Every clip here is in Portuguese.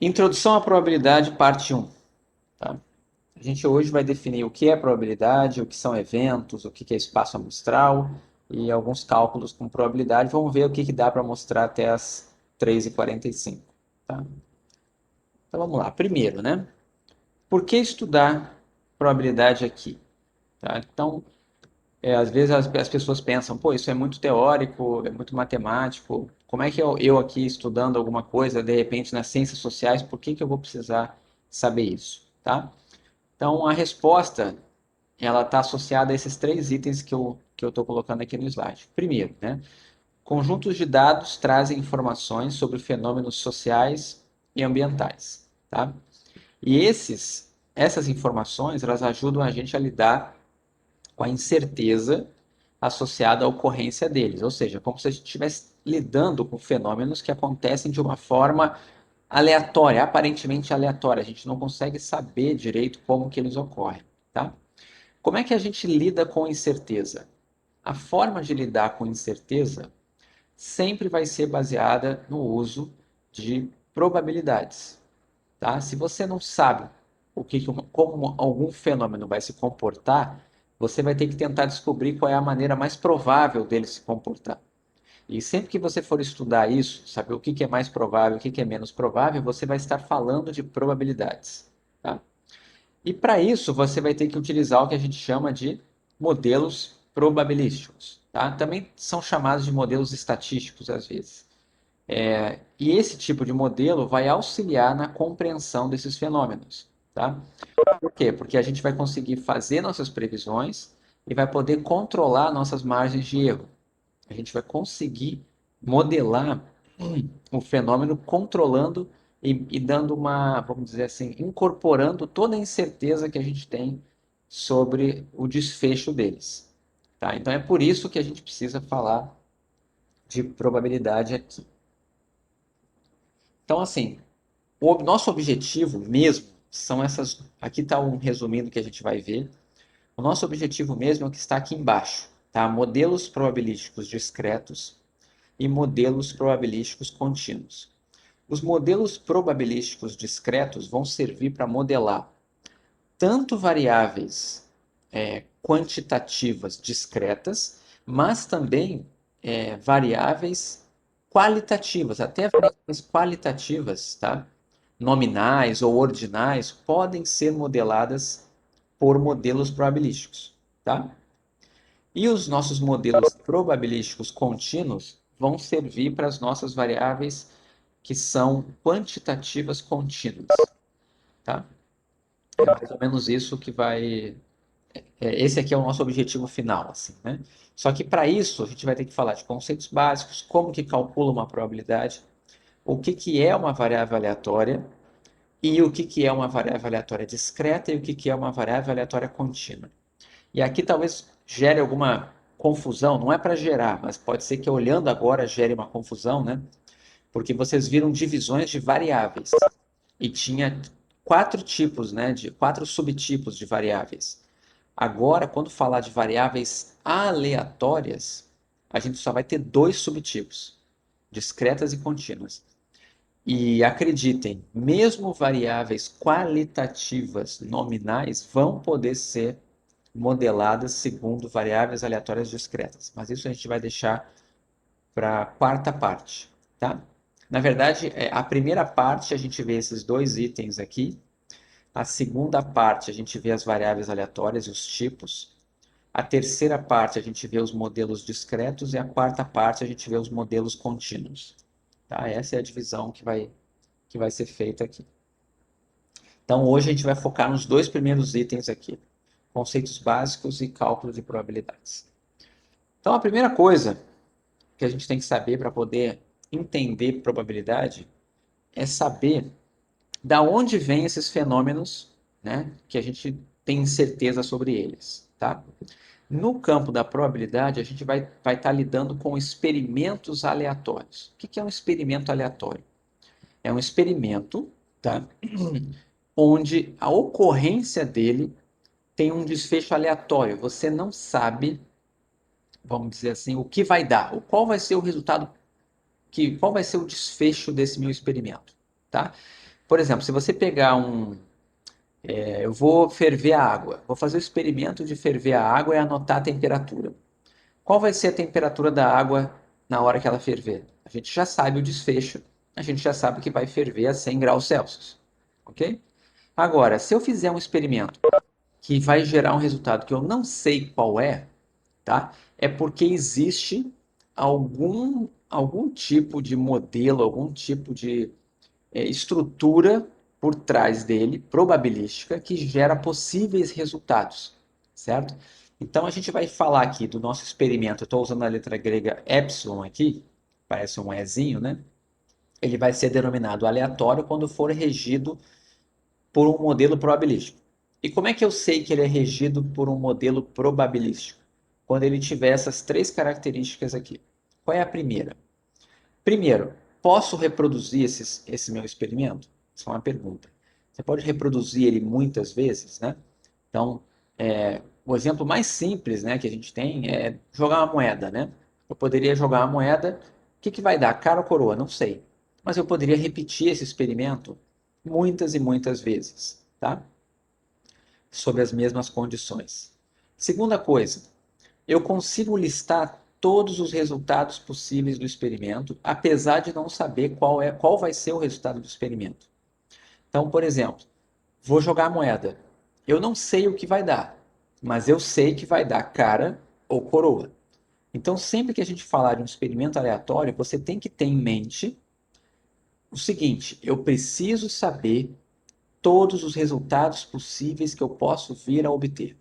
Introdução à probabilidade, parte 1. Tá? A gente hoje vai definir o que é probabilidade, o que são eventos, o que é espaço amostral e alguns cálculos com probabilidade. Vamos ver o que dá para mostrar até as 3h45. Tá? Então vamos lá. Primeiro, né? Por que estudar probabilidade aqui? Tá? Então, às vezes as pessoas pensam, pô, isso é muito teórico, é muito matemático. Como é que eu aqui estudando alguma coisa, de repente nas ciências sociais, por que eu vou precisar saber isso? Tá? Então, a resposta ela está associada a esses três itens que eu estou colocando aqui no slide. Primeiro, né, conjuntos de dados trazem informações sobre fenômenos sociais e ambientais. Tá? E essas informações elas ajudam a gente a lidar com a incerteza associada à ocorrência deles, ou seja, como se a gente estivesse lidando com fenômenos que acontecem de uma forma aleatória, aparentemente aleatória. A gente não consegue saber direito como que eles ocorrem. Tá? Como é que a gente lida com incerteza? A forma de lidar com incerteza sempre vai ser baseada no uso de probabilidades. Tá? Se você não sabe como algum fenômeno vai se comportar, você vai ter que tentar descobrir qual é a maneira mais provável dele se comportar. E sempre que você for estudar isso, saber o que é mais provável, o que é menos provável, você vai estar falando de probabilidades. Tá? E para isso, você vai ter que utilizar o que a gente chama de modelos probabilísticos. Tá? Também são chamados de modelos estatísticos, às vezes. E esse tipo de modelo vai auxiliar na compreensão desses fenômenos. Tá? Por quê? Porque a gente vai conseguir fazer nossas previsões e vai poder controlar nossas margens de erro. A gente vai conseguir modelar o fenômeno controlando e dando uma, vamos dizer assim, incorporando toda a incerteza que a gente tem sobre o desfecho deles. Tá? Então é por isso que a gente precisa falar de probabilidade aqui. Então, assim, o nosso objetivo mesmo são essas. Aqui está um resumindo que a gente vai ver. O nosso objetivo mesmo é o que está aqui embaixo, tá? Modelos probabilísticos discretos e modelos probabilísticos contínuos. Os modelos probabilísticos discretos vão servir para modelar tanto variáveis quantitativas discretas, mas também variáveis qualitativas, até variáveis qualitativas, tá? Nominais ou ordinais, podem ser modeladas por modelos probabilísticos. Tá? E os nossos modelos probabilísticos contínuos vão servir para as nossas variáveis que são quantitativas contínuas. Tá? É mais ou menos isso que vai. Esse aqui é o nosso objetivo final. Assim, né? Só que para isso a gente vai ter que falar de conceitos básicos, como que calcula uma probabilidade, o que é uma variável aleatória e o que é uma variável aleatória discreta e o que é uma variável aleatória contínua. E aqui talvez gere alguma confusão, não é para gerar, mas pode ser que olhando agora gere uma confusão, né? Porque vocês viram divisões de variáveis e tinha quatro tipos, né, de quatro subtipos de variáveis. Agora, quando falar de variáveis aleatórias, a gente só vai ter dois subtipos, discretas e contínuas. E acreditem, mesmo variáveis qualitativas nominais vão poder ser modeladas segundo variáveis aleatórias discretas. Mas isso a gente vai deixar para a quarta parte, tá? Na verdade, a primeira parte a gente vê esses dois itens aqui. A segunda parte a gente vê as variáveis aleatórias e os tipos. A terceira parte a gente vê os modelos discretos e a quarta parte a gente vê os modelos contínuos. Tá? Essa é a divisão que vai ser feita aqui. Então, hoje a gente vai focar nos dois primeiros itens aqui, conceitos básicos e cálculo de probabilidades. Então, a primeira coisa que a gente tem que saber para poder entender probabilidade é saber da onde vêm esses fenômenos, né, que a gente tem certeza sobre eles, tá? No campo da probabilidade, a gente vai estar lidando com experimentos aleatórios. O que é um experimento aleatório? É um experimento, tá, onde a ocorrência dele tem um desfecho aleatório. Você não sabe, vamos dizer assim, o que vai dar, qual vai ser o resultado, qual vai ser o desfecho desse meu experimento, tá? Por exemplo, se você pegar eu vou ferver a água, vou fazer o experimento de ferver a água e anotar a temperatura. Qual vai ser a temperatura da água na hora que ela ferver? A gente já sabe o desfecho, a gente já sabe que vai ferver a 100 graus Celsius, ok? Agora, se eu fizer um experimento que vai gerar um resultado que eu não sei qual é, tá? É porque existe algum tipo de modelo, algum tipo de estrutura por trás dele, probabilística, que gera possíveis resultados, certo? Então a gente vai falar aqui do nosso experimento. Eu estou usando a letra grega epsilon aqui, parece um ezinho, né? Ele vai ser denominado aleatório quando for regido por um modelo probabilístico. E como é que eu sei que ele é regido por um modelo probabilístico? Quando ele tiver essas três características aqui. Qual é a primeira? Primeiro, posso reproduzir esse meu experimento? Essa é uma pergunta. Você pode reproduzir ele muitas vezes, né? Então, o exemplo mais simples, né, que a gente tem é jogar uma moeda, né? Eu poderia jogar uma moeda, o que que vai dar? Cara ou coroa? Não sei. Mas eu poderia repetir esse experimento muitas e muitas vezes, tá? Sob as mesmas condições. Segunda coisa, eu consigo listar todos os resultados possíveis do experimento, apesar de não saber qual vai ser o resultado do experimento. Então, por exemplo, vou jogar a moeda. Eu não sei o que vai dar, mas eu sei que vai dar cara ou coroa. Então, sempre que a gente falar de um experimento aleatório, você tem que ter em mente o seguinte: eu preciso saber todos os resultados possíveis que eu posso vir a obter.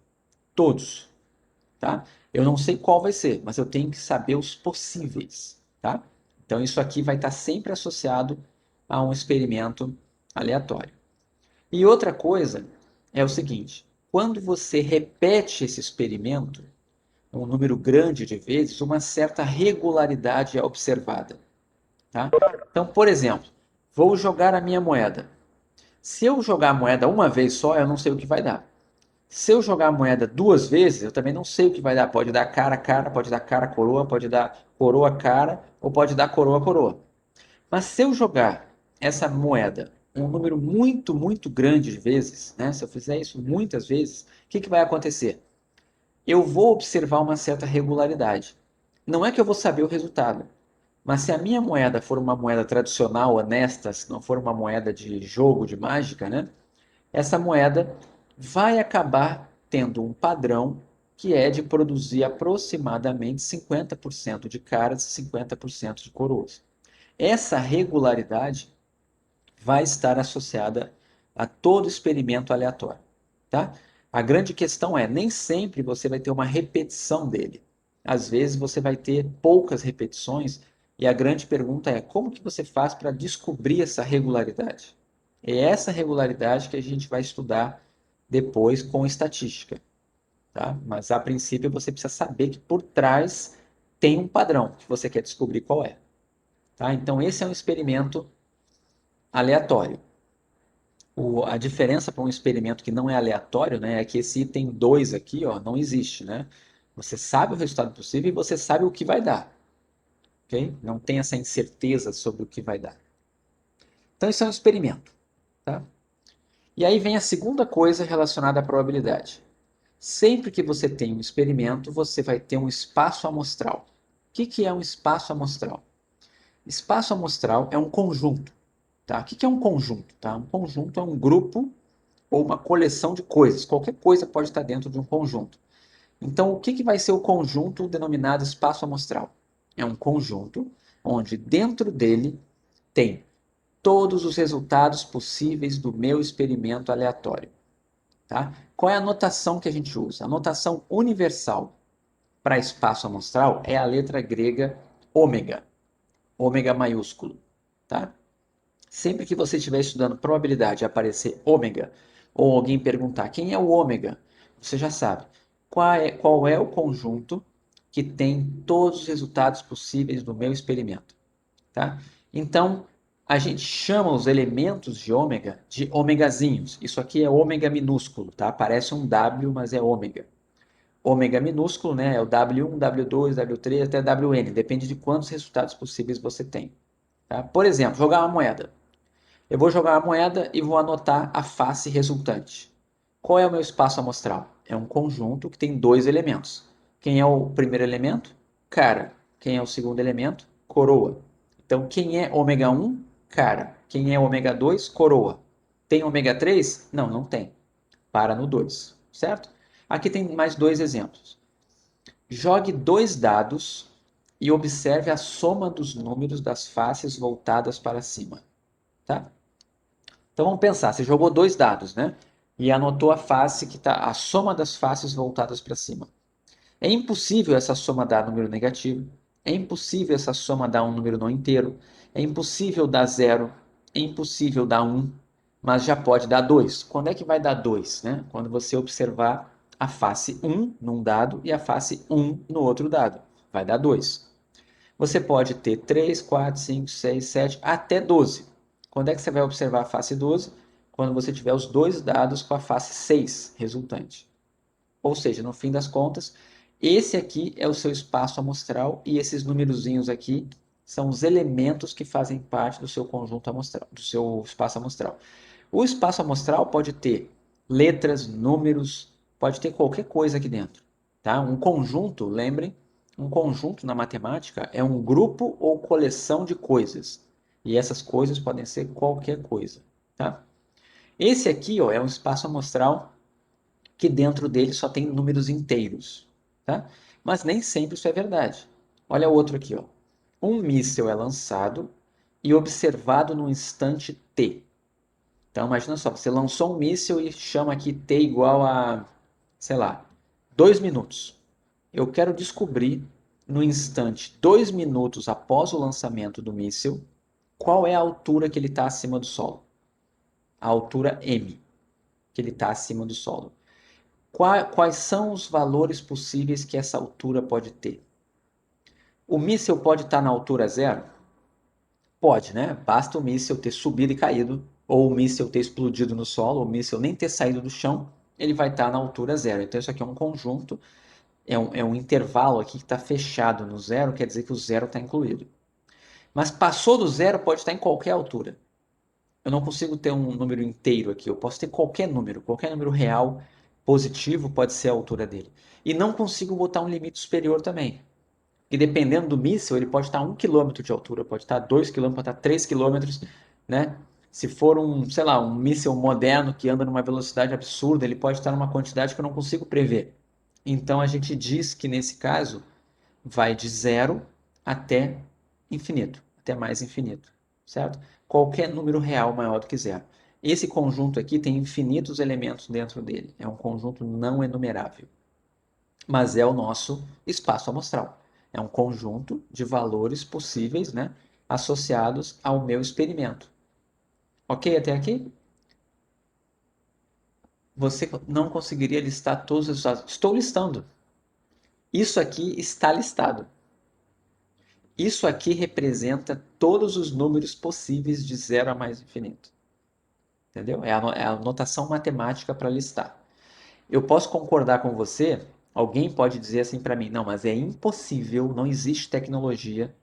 Todos, tá? Eu não sei qual vai ser, mas eu tenho que saber os possíveis, tá? Então isso aqui vai estar sempre associado a um experimento aleatório. E outra coisa é o seguinte: quando você repete esse experimento um número grande de vezes, uma certa regularidade é observada, tá? Então, por exemplo, vou jogar a minha moeda. Se eu jogar a moeda uma vez só, eu não sei o que vai dar. Se eu jogar a moeda duas vezes, eu também não sei o que vai dar. Pode dar cara, cara, pode dar cara, coroa, pode dar coroa, cara, ou pode dar coroa, coroa. Mas se eu jogar essa moeda um número muito, muito grande de vezes, né? Se eu fizer isso muitas vezes, o que que vai acontecer? Eu vou observar uma certa regularidade. Não é que eu vou saber o resultado, mas se a minha moeda for uma moeda tradicional, honesta, se não for uma moeda de jogo, de mágica, né? Essa moeda vai acabar tendo um padrão que é de produzir aproximadamente 50% de caras e 50% de coroas. Essa regularidade vai estar associada a todo experimento aleatório, tá? A grande questão é, nem sempre você vai ter uma repetição dele. Às vezes você vai ter poucas repetições e a grande pergunta é, como que você faz para descobrir essa regularidade? É essa regularidade que a gente vai estudar depois com estatística, tá? Mas a princípio você precisa saber que por trás tem um padrão que você quer descobrir qual é, tá? Então esse é um experimento aleatório. A diferença para um experimento que não é aleatório, né, é que esse item 2 aqui, ó, não existe, né? Você sabe o resultado possível e você sabe o que vai dar, ok? Não tem essa incerteza sobre o que vai dar. Então isso é um experimento, tá? E aí vem a segunda coisa relacionada à probabilidade. Sempre que você tem um experimento, você vai ter um espaço amostral. O que que é um espaço amostral? Espaço amostral é um conjunto, tá? O que que é um conjunto, tá? Um conjunto é um grupo ou uma coleção de coisas. Qualquer coisa pode estar dentro de um conjunto. Então, o que que vai ser o conjunto denominado espaço amostral? É um conjunto onde dentro dele tem todos os resultados possíveis do meu experimento aleatório. Tá? Qual é a notação que a gente usa? A notação universal para espaço amostral é a letra grega ômega, ômega maiúsculo. Tá? Sempre que você estiver estudando probabilidade e aparecer ômega, ou alguém perguntar quem é o ômega, você já sabe qual é o conjunto que tem todos os resultados possíveis do meu experimento. Tá? Então, a gente chama os elementos de ômega de ômegazinhos. Isso aqui é ômega minúsculo, tá? Parece um W, mas é ômega. Ômega minúsculo, né? É o W1, W2, W3 até WN. Depende de quantos resultados possíveis você tem. Tá? Por exemplo, jogar uma moeda. Eu vou jogar a moeda e vou anotar a face resultante. Qual é o meu espaço amostral? É um conjunto que tem dois elementos. Quem é o primeiro elemento? Cara. Quem é o segundo elemento? Coroa. Então, quem é ômega 1? Cara. Quem é ômega 2? Coroa. Tem ômega 3? Não, não tem. Para no 2, certo? Aqui tem mais dois exemplos. Jogue dois dados e observe a soma dos números das faces voltadas para cima, tá? Então vamos pensar, você jogou dois dados, né? E anotou a face que está a soma das faces voltadas para cima. É impossível essa soma dar número negativo. É impossível essa soma dar um número não inteiro. É impossível dar zero. É impossível dar um. Mas já pode dar 2. Quando é que vai dar 2? Né? Quando você observar a face um num dado e a face um no outro dado. Vai dar 2. Você pode ter 3, 4, 5, 6, 7, até 12. Quando é que você vai observar a face 12? Quando você tiver os dois dados com a face 6 resultante. Ou seja, no fim das contas, esse aqui é o seu espaço amostral e esses numerozinhos aqui são os elementos que fazem parte do seu conjunto amostral, do seu espaço amostral. O espaço amostral pode ter letras, números, pode ter qualquer coisa aqui dentro, tá? Um conjunto, lembrem, um conjunto na matemática é um grupo ou coleção de coisas. E essas coisas podem ser qualquer coisa, tá? Esse aqui, ó, é um espaço amostral que dentro dele só tem números inteiros, tá? Mas nem sempre isso é verdade. Olha o outro aqui, ó. Um míssil é lançado e observado no instante t. Então imagina só, você lançou um míssil e chama aqui t igual a, sei lá, 2 minutos. Eu quero descobrir no instante 2 minutos após o lançamento do míssil qual é a altura que ele está acima do solo. A altura m que ele está acima do solo. Quais são os valores possíveis que essa altura pode ter? O míssil pode estar na altura zero? Pode, né? Basta o míssil ter subido e caído, ou o míssil ter explodido no solo, ou o míssil nem ter saído do chão, ele vai estar na altura zero. Então isso aqui é um conjunto, é um intervalo aqui que está fechado no zero, quer dizer que o zero está incluído. Mas passou do zero, pode estar em qualquer altura. Eu não consigo ter um número inteiro aqui, eu posso ter qualquer número real positivo pode ser a altura dele. E não consigo botar um limite superior também. E dependendo do míssil, ele pode estar a 1 km de altura, pode estar a 2 km, pode estar a 3 km, né? Se for um, sei lá, um míssil moderno que anda numa velocidade absurda, ele pode estar numa quantidade que eu não consigo prever. Então a gente diz que nesse caso vai de zero até infinito, até mais infinito, certo? Qualquer número real maior do que zero. Esse conjunto aqui tem infinitos elementos dentro dele. É um conjunto não enumerável, mas é o nosso espaço amostral. É um conjunto de valores possíveis, né, associados ao meu experimento. Ok até aqui? Você não conseguiria listar todos os resultados. Estou listando. Isso aqui está listado. Isso aqui representa todos os números possíveis de zero a mais infinito. Entendeu? É a notação matemática para listar. Eu posso concordar com você, alguém pode dizer assim para mim, não, mas é impossível, não existe tecnologia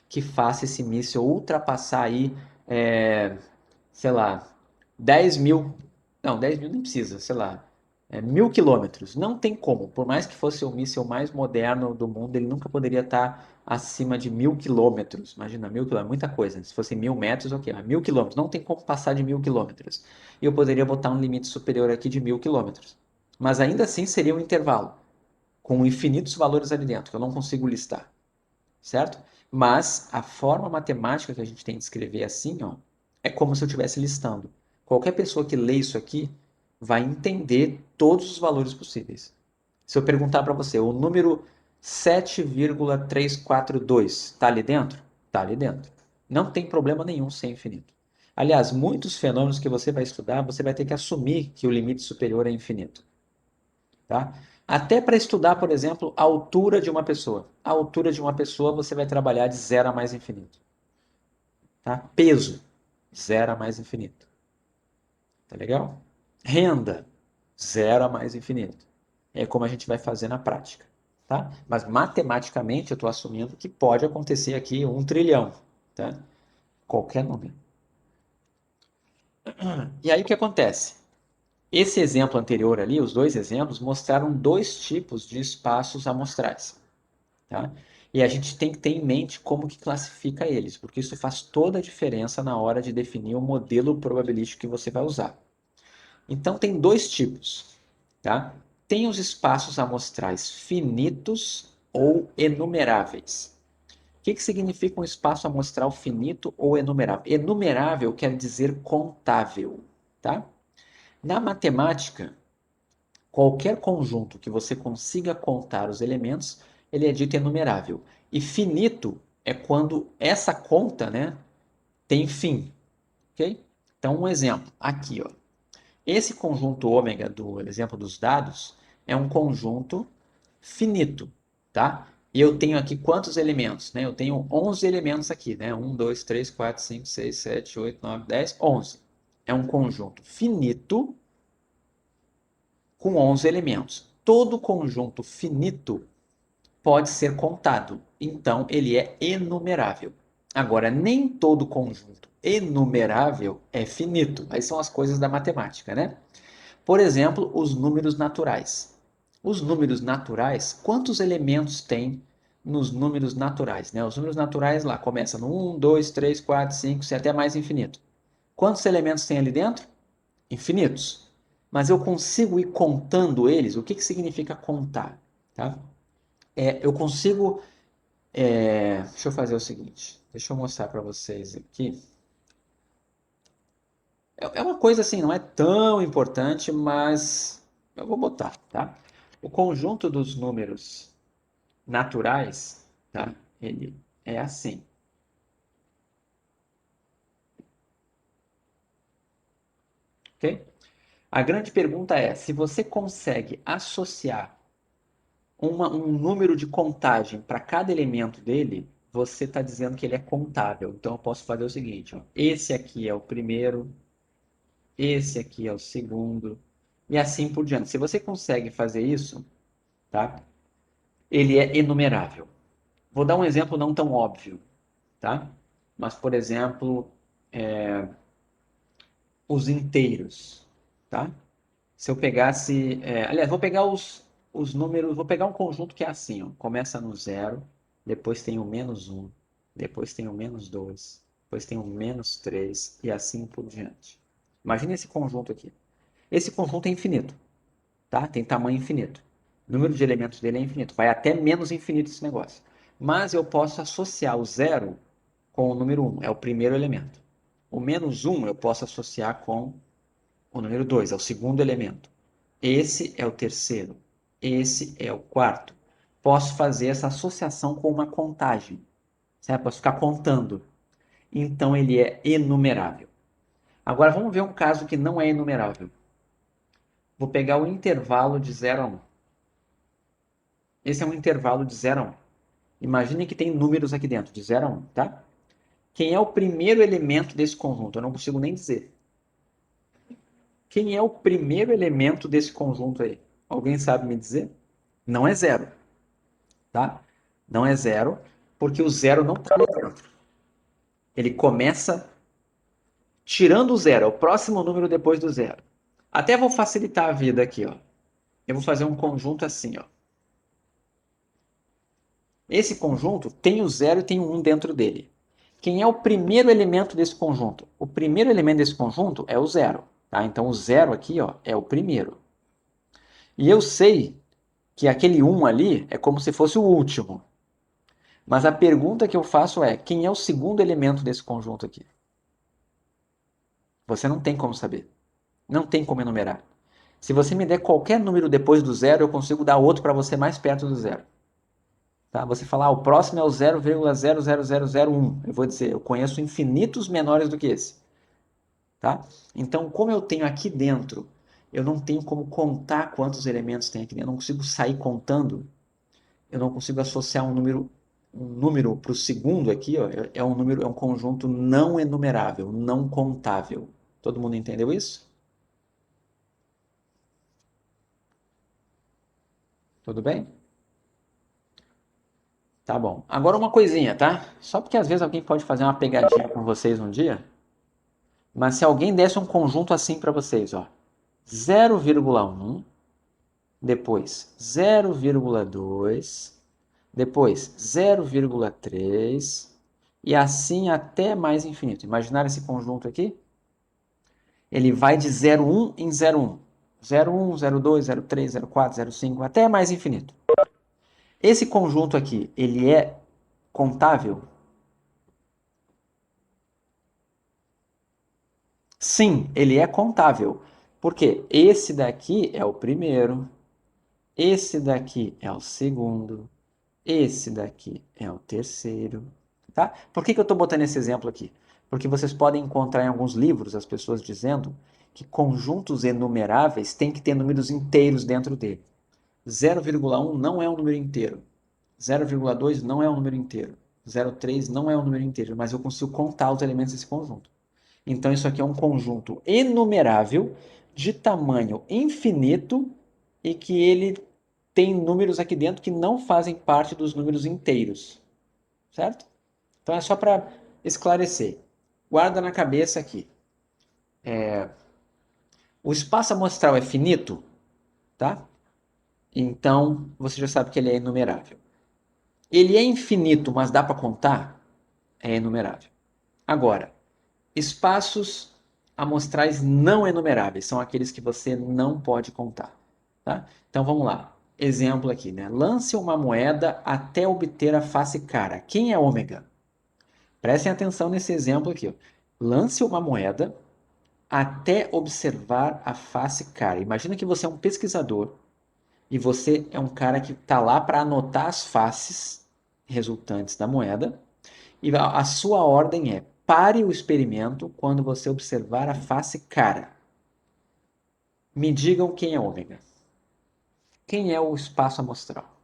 que faça esse míssil ultrapassar aí, sei lá, 10 mil, não, 10 mil nem precisa, sei lá, 1.000 quilômetros. Não tem como, por mais que fosse o míssil mais moderno do mundo, ele nunca poderia estar acima de 1.000 quilômetros. Imagina, 1.000 quilômetros, muita coisa. Se fosse 1.000 metros, ok, mas 1.000 quilômetros, não tem como passar de 1.000 quilômetros. E eu poderia botar um limite superior aqui de 1.000 quilômetros. Mas ainda assim seria um intervalo, com infinitos valores ali dentro, que eu não consigo listar, certo? Mas a forma matemática que a gente tem de escrever assim, ó, é como se eu estivesse listando. Qualquer pessoa que lê isso aqui vai entender todos os valores possíveis. Se eu perguntar para você, o número 7,342 está ali dentro? Está ali dentro. Não tem problema nenhum ser infinito. Aliás, muitos fenômenos que você vai estudar, você vai ter que assumir que o limite superior é infinito. Tá? Até para estudar, por exemplo, a altura de uma pessoa. A altura de uma pessoa você vai trabalhar de zero a mais infinito. Tá? Peso, zero a mais infinito. Tá legal? Renda, zero a mais infinito. É como a gente vai fazer na prática. Tá? Mas matematicamente eu estou assumindo que pode acontecer aqui 1 trilhão. Tá? Qualquer número. E aí o que acontece? Esse exemplo anterior ali, os dois exemplos, mostraram dois tipos de espaços amostrais. Tá? E a gente tem que ter em mente como que classifica eles, porque isso faz toda a diferença na hora de definir o modelo probabilístico que você vai usar. Então, tem dois tipos. Tá? Tem os espaços amostrais finitos ou enumeráveis. O que significa um espaço amostral finito ou enumerável? Enumerável quer dizer contável. Tá? Na matemática, qualquer conjunto que você consiga contar os elementos, ele é dito enumerável. E finito é quando essa conta, né, tem fim, ok? Então, um exemplo, aqui, ó. Esse conjunto ômega do exemplo dos dados é um conjunto finito, tá? E eu tenho aqui quantos elementos, né? Eu tenho 11 elementos aqui, né? 1, 2, 3, 4, 5, 6, 7, 8, 9, 10, 11. É um conjunto finito com 11 elementos. Todo conjunto finito pode ser contado, então ele é enumerável. Agora, nem todo conjunto enumerável é finito. Aí são as coisas da matemática, né? Por exemplo, os números naturais. Os números naturais, quantos elementos tem nos números naturais, né? Os números naturais lá começam no 1, 2, 3, 4, 5, 6, até mais infinito. Quantos elementos tem ali dentro? Infinitos. Mas eu consigo ir contando eles? O que significa contar? Tá? Eu consigo. Deixa eu fazer o seguinte. Deixa eu mostrar para vocês aqui. É uma coisa assim, não é tão importante, mas eu vou botar, tá? O conjunto dos números naturais, tá? Ele é assim, ok? A grande pergunta é, se você consegue associar um número de contagem para cada elemento dele, você está dizendo que ele é contável. Então eu posso fazer o seguinte, ó, esse aqui é o primeiro, esse aqui é o segundo, e assim por diante. Se você consegue fazer isso, tá? Ele é enumerável. Vou dar um exemplo não tão óbvio, tá? Mas, por exemplo, os inteiros, tá? Se eu pegasse, aliás, vou pegar os números, vou pegar um conjunto que é assim, ó, começa no zero, depois tem o menos um, depois tem o menos dois, depois tem o menos três e assim por diante. Imagine esse conjunto aqui. Esse conjunto é infinito, tá? Tem tamanho infinito. O número de elementos dele é infinito, vai até menos infinito esse negócio. Mas eu posso associar o zero com o número um, é o primeiro elemento. O menos um eu posso associar com o número 2 é o segundo elemento. Esse é o terceiro. Esse é o quarto. Posso fazer essa associação com uma contagem. Certo? Posso ficar contando. Então ele é enumerável. Agora vamos ver um caso que não é enumerável. Vou pegar o intervalo de 0 a 1. Esse é um intervalo de 0 a 1. Imagine que tem números aqui dentro, de 0 a 1, tá? Quem é o primeiro elemento desse conjunto? Eu não consigo nem dizer. Quem é o primeiro elemento desse conjunto aí? Alguém sabe me dizer? Não é zero, tá? Não é zero, porque o zero não está ali dentro. Ele começa tirando o zero, é o próximo número depois do zero. Até vou facilitar a vida aqui, ó. Eu vou fazer um conjunto assim, ó. Esse conjunto tem o zero e tem o 1 dentro dele. Quem é o primeiro elemento desse conjunto? O primeiro elemento desse conjunto é o zero, tá? Então o zero aqui, ó, é o primeiro. E eu sei que aquele 1 ali é como se fosse o último. Mas a pergunta que eu faço é: quem é o segundo elemento desse conjunto aqui? Você não tem como saber. Não tem como enumerar. Se você me der qualquer número depois do zero, eu consigo dar outro para você mais perto do zero. Tá? Você falar, o próximo é o 0,00001. Eu vou dizer, eu conheço infinitos menores do que esse. Tá? Então, como eu tenho aqui dentro, eu não tenho como contar quantos elementos tem aqui dentro. Eu não consigo sair contando. Eu não consigo associar um número para o segundo aqui, ó, é um número, é um conjunto não enumerável, não contável. Todo mundo entendeu isso? Tudo bem? Tá bom. Agora uma coisinha, tá? Só porque às vezes alguém pode fazer uma pegadinha com vocês um dia. Mas se alguém desse um conjunto assim para vocês, ó, 0,1, depois 0,2, depois 0,3 e assim até mais infinito. Imaginar esse conjunto aqui? Ele vai de 0,1 em 0,1. 0,1, 0,2, 0,3, 0,4, 0,5, até mais infinito. Esse conjunto aqui, ele é contável? Sim, ele é contável. Por quê? Esse daqui é o primeiro, esse daqui é o segundo, esse daqui é o terceiro, tá? Por que que eu estou botando esse exemplo aqui? Porque vocês podem encontrar em alguns livros as pessoas dizendo que conjuntos enumeráveis têm que ter números inteiros dentro dele. 0,1 não é um número inteiro. 0,2 não é um número inteiro. 0,3 não é um número inteiro, mas eu consigo contar os elementos desse conjunto. Então, isso aqui é um conjunto enumerável de tamanho infinito e que ele tem números aqui dentro que não fazem parte dos números inteiros, certo? Então, é só para esclarecer. Guarda na cabeça aqui. O espaço amostral é finito, tá? Então, você já sabe que ele é enumerável. Ele é infinito, mas dá para contar? É enumerável. Agora, espaços amostrais não enumeráveis são aqueles que você não pode contar, tá? Então vamos lá. Exemplo aqui, né? Lance uma moeda até obter a face cara. Quem é ômega? Prestem atenção nesse exemplo aqui, ó. Lance uma moeda até observar a face cara. Imagina que você é um pesquisador e você é um cara que está lá para anotar as faces resultantes da moeda. E a sua ordem é: pare o experimento quando você observar a face cara. Me digam quem é ômega. Quem é o espaço amostral?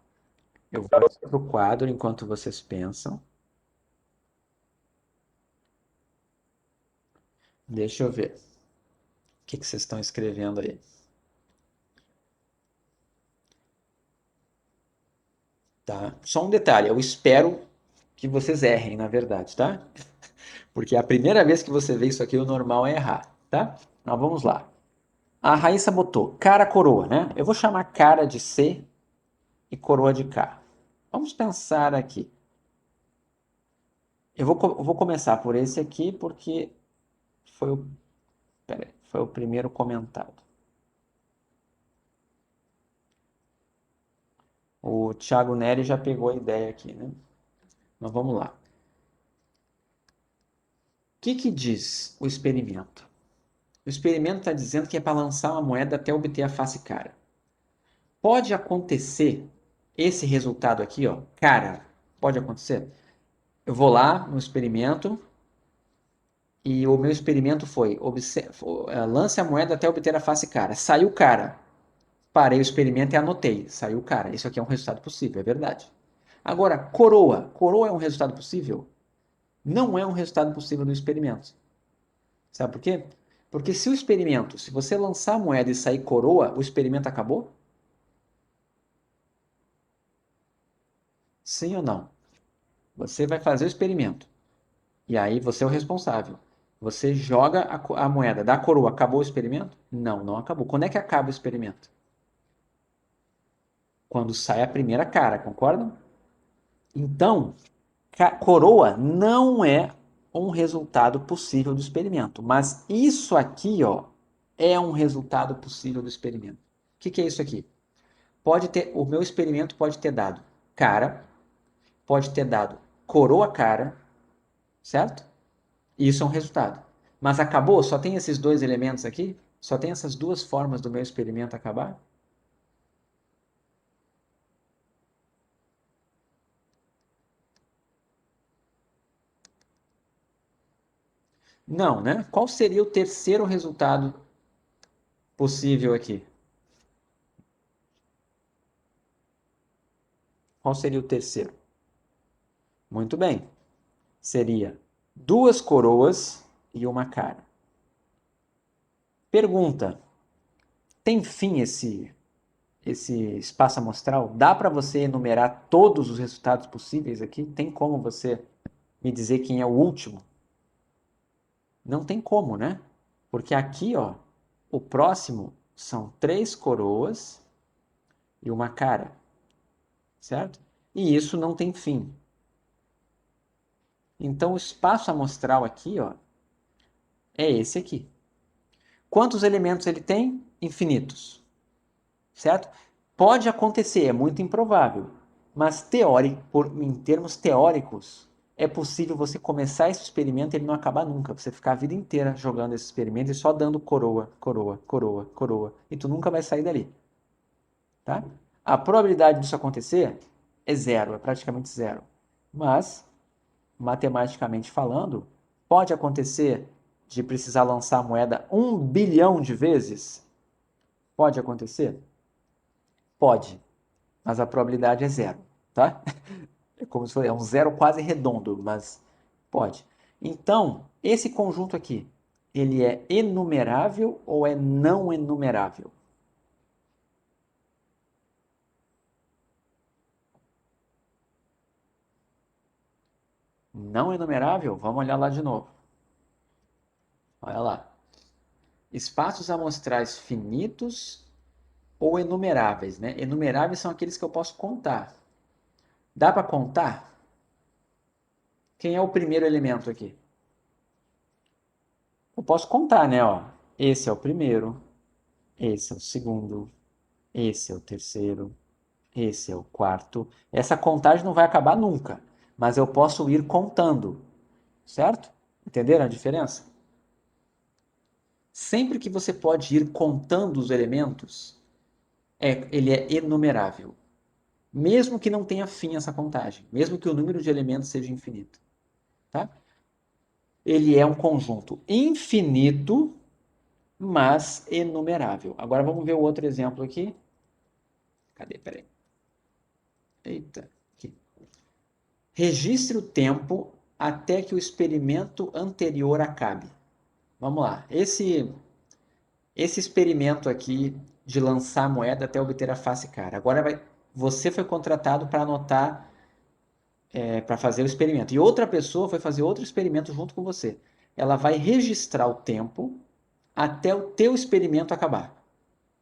Eu vou aqui para o quadro enquanto vocês pensam. Deixa eu ver. O que vocês estão escrevendo aí? Tá? Só um detalhe, eu espero que vocês errem, na verdade, tá? Porque a primeira vez que você vê isso aqui, o normal é errar, tá? Mas vamos lá. A Raíssa botou cara coroa, né? Eu vou chamar cara de C e coroa de K. Vamos pensar aqui. Eu vou começar por esse aqui porque foi o, foi o primeiro comentado. O Thiago Neri já pegou a ideia aqui, né? Mas vamos lá. O que diz o experimento? O experimento está dizendo que é para lançar uma moeda até obter a face cara. Pode acontecer esse resultado aqui, ó, cara, pode acontecer. Eu vou lá no experimento e o meu experimento foi lance a moeda até obter a face cara. Saiu cara. Parei o experimento e anotei. Saiu cara. Isso aqui é um resultado possível, é verdade. Agora, coroa. Coroa é um resultado possível? Não é um resultado possível do experimento. Sabe por quê? Porque se o experimento, se você lançar a moeda e sair coroa, o experimento acabou? Sim ou não? Você vai fazer o experimento. E aí você é o responsável. Você joga a moeda da coroa. Acabou o experimento? Não, não acabou. Quando é que acaba o experimento? Quando sai a primeira cara, concordam? Então, coroa não é um resultado possível do experimento, mas isso aqui, ó, é um resultado possível do experimento. O que é isso aqui? O meu experimento pode ter dado cara, pode ter dado coroa cara, certo? Isso é um resultado. Mas acabou? Só tem esses dois elementos aqui? Só tem essas duas formas do meu experimento acabar? Não, né? Qual seria o terceiro resultado possível aqui? Qual seria o terceiro? Muito bem. Seria duas coroas e uma cara. Pergunta: tem fim esse espaço amostral? Dá para você enumerar todos os resultados possíveis aqui? Tem como você me dizer quem é o último? Não tem como, né? Porque aqui, ó, o próximo são 3 coroas e uma cara, certo? E isso não tem fim. Então, o espaço amostral aqui, ó, é esse aqui. Quantos elementos ele tem? Infinitos, certo? Pode acontecer, é muito improvável, mas em termos teóricos, é possível você começar esse experimento e ele não acabar nunca. Você ficar a vida inteira jogando esse experimento e só dando coroa, coroa, coroa, coroa, e tu nunca vai sair dali, tá? A probabilidade disso acontecer é zero, é praticamente zero. Mas, matematicamente falando, pode acontecer de precisar lançar a moeda 1 bilhão de vezes? Pode acontecer? Pode, mas a probabilidade é zero, tá? É como se fosse, é um zero quase redondo, mas pode. Então, esse conjunto aqui, ele é enumerável ou é não enumerável? Não enumerável? Vamos olhar lá de novo. Olha lá. Espaços amostrais finitos ou enumeráveis, né? Enumeráveis são aqueles que eu posso contar. Dá para contar? Quem é o primeiro elemento aqui? Eu posso contar, né? Ó, esse é o primeiro, esse é o segundo, esse é o terceiro, esse é o quarto. Essa contagem não vai acabar nunca, mas eu posso ir contando, certo? Entenderam a diferença? Sempre que você pode ir contando os elementos, ele é enumerável. Mesmo que não tenha fim essa contagem, mesmo que o número de elementos seja infinito, tá? Ele é um conjunto infinito, mas enumerável. Agora vamos ver o outro exemplo aqui. Cadê? Peraí. Eita. Aqui. Registre o tempo até que o experimento anterior acabe. Vamos lá. Esse experimento aqui de lançar a moeda até obter a face cara. Você foi contratado para anotar, para fazer o experimento. E outra pessoa foi fazer outro experimento junto com você. Ela vai registrar o tempo até o teu experimento acabar.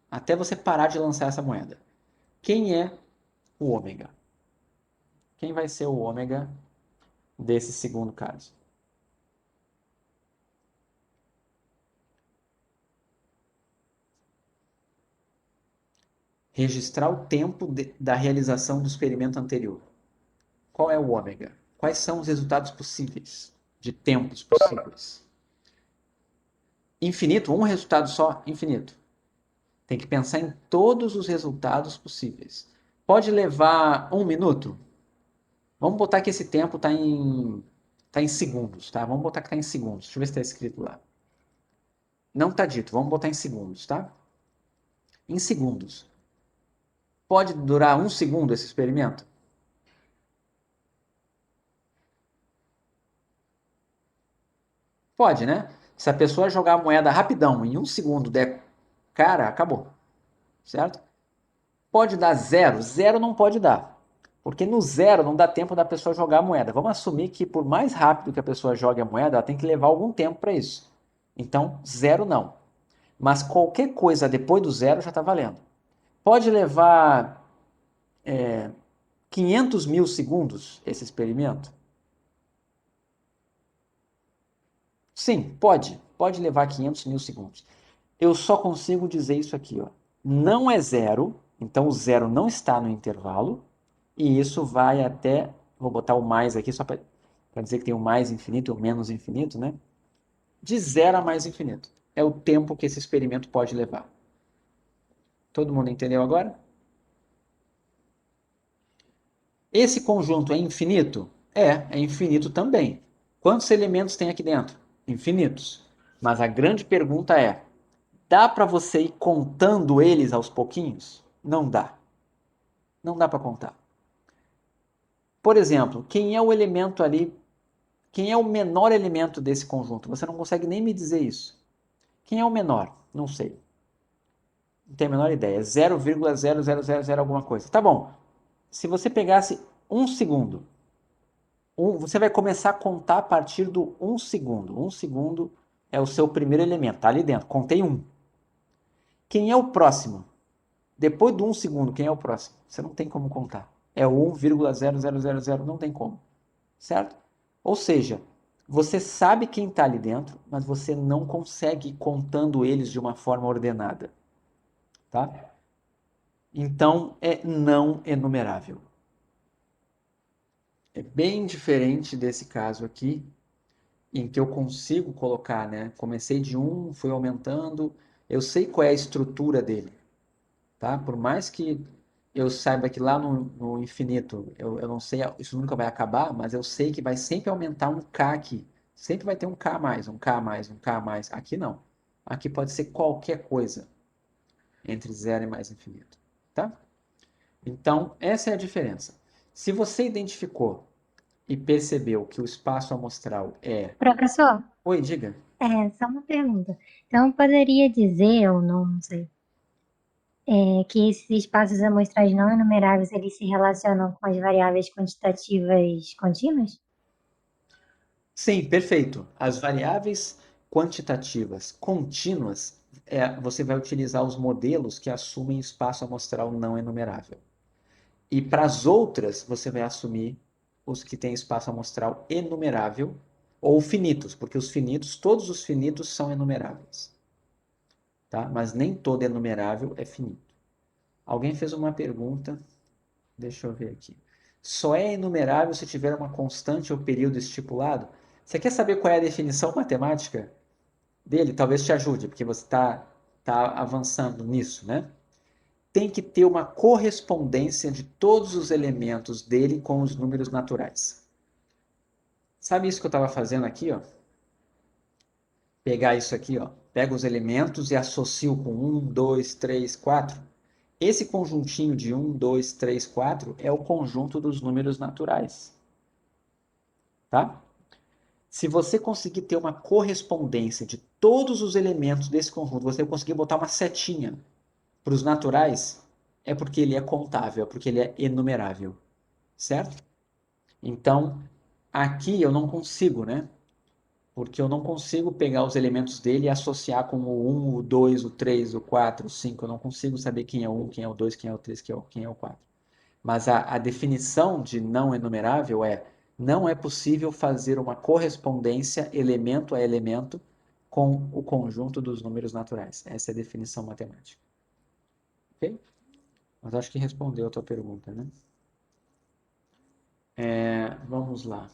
Até você parar de lançar essa moeda. Quem é o ômega? Quem vai ser o ômega desse segundo caso? Registrar o tempo da realização do experimento anterior. Qual é o ômega? Quais são os resultados possíveis? De tempos possíveis? Infinito? Um resultado só? Infinito. Tem que pensar em todos os resultados possíveis. Pode levar 1 minuto? Vamos botar que esse tempo tá em segundos, tá? Vamos botar que está em segundos. Deixa eu ver se está escrito lá. Não está dito, vamos botar em segundos, tá? Em segundos. Pode durar 1 segundo esse experimento? Pode, né? Se a pessoa jogar a moeda rapidão, em 1 segundo der cara, acabou, certo? Pode dar zero? Zero não pode dar. Porque no zero não dá tempo da pessoa jogar a moeda. Vamos assumir que por mais rápido que a pessoa jogue a moeda, ela tem que levar algum tempo para isso. Então, zero não. Mas qualquer coisa depois do zero já está valendo. Pode levar 500 mil segundos esse experimento? Sim, pode. Pode levar 500 mil segundos. Eu só consigo dizer isso aqui, ó. Não é zero, então o zero não está no intervalo, e isso vai até, vou botar o mais aqui só para dizer que tem o mais infinito e o menos infinito, né? De zero a mais infinito. É o tempo que esse experimento pode levar. Todo mundo entendeu agora? Esse conjunto é infinito? É infinito também. Quantos elementos tem aqui dentro? Infinitos. Mas a grande pergunta é: dá para você ir contando eles aos pouquinhos? Não dá. Não dá para contar. Por exemplo, quem é o elemento ali, quem é o menor elemento desse conjunto? Você não consegue nem me dizer isso. Quem é o menor? Não sei. Não tenho a menor ideia. 0,0000 alguma coisa. Tá bom. Se você pegasse 1 segundo, você vai começar a contar a partir do 1 segundo. 1 segundo, é o seu primeiro elemento, tá ali dentro, contei 1. Quem é o próximo? Depois do 1 segundo, quem é o próximo? Você não tem como contar. É o 1,0000, não tem como, certo? Ou seja, você sabe quem está ali dentro, mas você não consegue ir contando eles de uma forma ordenada, tá? Então, é não enumerável. É bem diferente desse caso aqui, em que eu consigo colocar, né? Comecei de 1, fui aumentando, eu sei qual é a estrutura dele, tá? Por mais que eu saiba que lá no infinito, eu não sei, isso nunca vai acabar, mas eu sei que vai sempre aumentar um K aqui. Sempre vai ter um K a mais, um K a mais, um K a mais. Aqui não. Aqui pode ser qualquer coisa entre zero e mais infinito, tá? Então, essa é a diferença. Se você identificou e percebeu que o espaço amostral é... Professor, Oi, diga. só uma pergunta. Então, poderia dizer, ou não sei, que esses espaços amostrais não enumeráveis, eles se relacionam com as variáveis quantitativas contínuas? Sim, perfeito. As variáveis quantitativas contínuas, você vai utilizar os modelos que assumem espaço amostral não enumerável. E para as outras, você vai assumir os que têm espaço amostral enumerável ou finitos, porque os finitos, todos os finitos são enumeráveis, tá? Mas nem todo enumerável é finito. Alguém fez uma pergunta, deixa eu ver aqui. Só é enumerável se tiver uma constante ou período estipulado? Você quer saber qual é a definição matemática dele? Talvez te ajude, porque você tá avançando nisso, né? Tem que ter uma correspondência de todos os elementos dele com os números naturais. Sabe isso que eu estava fazendo aqui, ó? Pegar isso aqui, ó. Pega os elementos e associo com 1, 2, 3, 4. Esse conjuntinho de 1, 2, 3, 4 é o conjunto dos números naturais, tá? Se você conseguir ter uma correspondência de todos os elementos desse conjunto, você conseguir botar uma setinha para os naturais, é porque ele é contável, é porque ele é enumerável, certo? Então, aqui eu não consigo, né? Porque eu não consigo pegar os elementos dele e associar com o 1, o 2, o 3, o 4, o 5. Eu não consigo saber quem é o 1, quem é o 2, quem é o 3, quem é o 4. Mas a definição de não enumerável é: não é possível fazer uma correspondência elemento a elemento com o conjunto dos números naturais. Essa é a definição matemática. Ok? Mas acho que respondeu a tua pergunta, né? Vamos lá.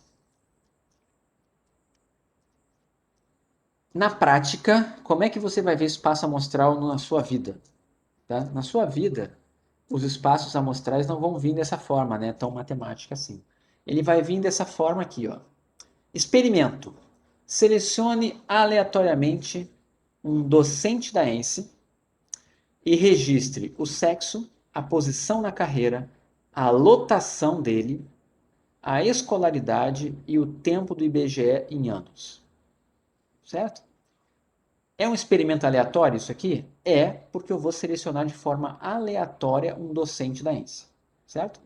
Na prática, como é que você vai ver espaço amostral na sua vida? Tá? Na sua vida, os espaços amostrais não vão vir dessa forma, né? Tão matemática assim. Ele vai vir dessa forma aqui, ó. Experimento. Selecione aleatoriamente um docente da ENSE e registre o sexo, a posição na carreira, a lotação dele, a escolaridade e o tempo do IBGE em anos. Certo? É um experimento aleatório isso aqui? É, porque eu vou selecionar de forma aleatória um docente da ENSE. Certo?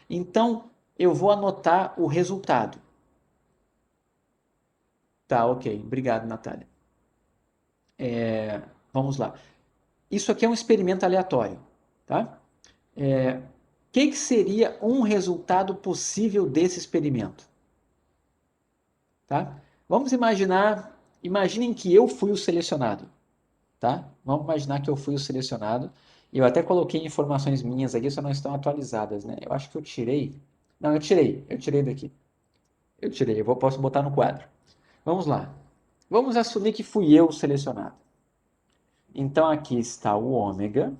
Então, eu vou anotar o resultado. Tá, ok. Obrigado, Natália. Vamos lá. Isso aqui é um experimento aleatório, tá? O que seria um resultado possível desse experimento? Tá? Vamos imaginar, imaginem que eu fui o selecionado, tá? Vamos imaginar que eu fui o selecionado. Eu até coloquei informações minhas aqui, só não estão atualizadas, né? Eu acho que eu tirei. Não, eu tirei daqui. Posso botar no quadro. Vamos lá. Vamos assumir que fui eu o selecionado. Então aqui está o ômega.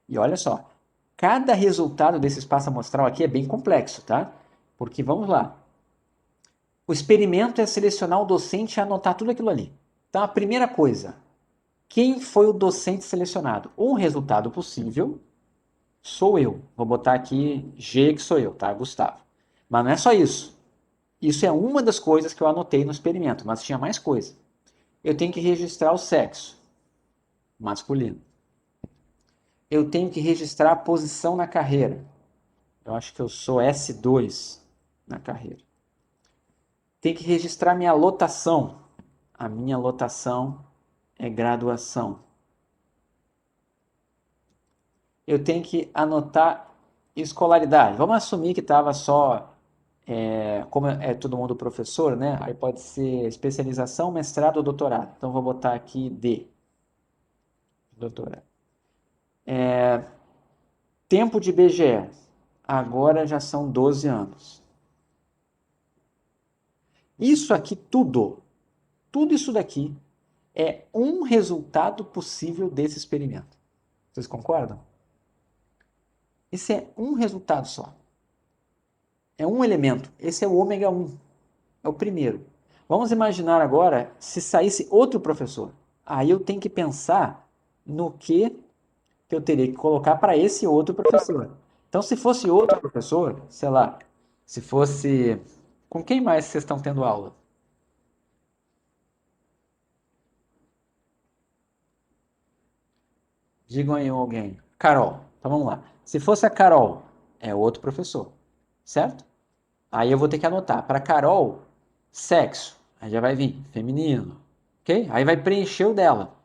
E olha só, cada resultado desse espaço amostral aqui é bem complexo, tá? Porque vamos lá. O experimento é selecionar o docente e anotar tudo aquilo ali. Então, a primeira coisa, quem foi o docente selecionado? Um resultado possível sou eu. Vou botar aqui G, que sou eu, tá? Gustavo. Mas não é só isso. Isso é uma das coisas que eu anotei no experimento, mas tinha mais coisa. Eu tenho que registrar o sexo masculino. Eu tenho que registrar a posição na carreira. Eu acho que eu sou S2 na carreira. Tem que registrar minha lotação. A minha lotação é graduação. Eu tenho que anotar escolaridade. Vamos assumir que estava só, como é todo mundo professor, né? Aí pode ser especialização, mestrado ou doutorado. Então vou botar aqui D, doutorado. Tempo de BGE. Agora já são 12 anos. Isso aqui tudo isso daqui é um resultado possível desse experimento. Vocês concordam? Esse é um resultado só. É um elemento. Esse é o ômega 1. É o primeiro. Vamos imaginar agora se saísse outro professor. Aí eu tenho que pensar no que eu teria que colocar para esse outro professor. Então, se fosse outro professor, sei lá, se fosse. Com quem mais vocês estão tendo aula? Digam aí alguém. Carol. Então vamos lá. Se fosse a Carol, é outro professor, certo? Aí eu vou ter que anotar. Para Carol, sexo. Aí já vai vir feminino, ok? Aí vai preencher o dela.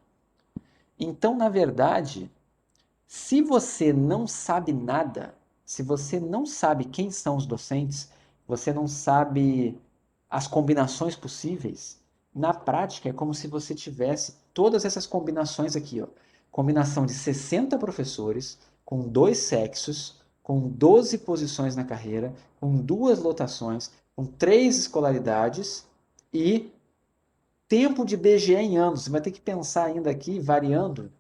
Então, na verdade, se você não sabe nada, se você não sabe quem são os docentes, você não sabe as combinações possíveis, na prática é como se você tivesse todas essas combinações aqui, ó. Combinação de 60 professores, com dois sexos, com 12 posições na carreira, com duas lotações, com três escolaridades e tempo de BGE em anos. Você vai ter que pensar ainda aqui, variando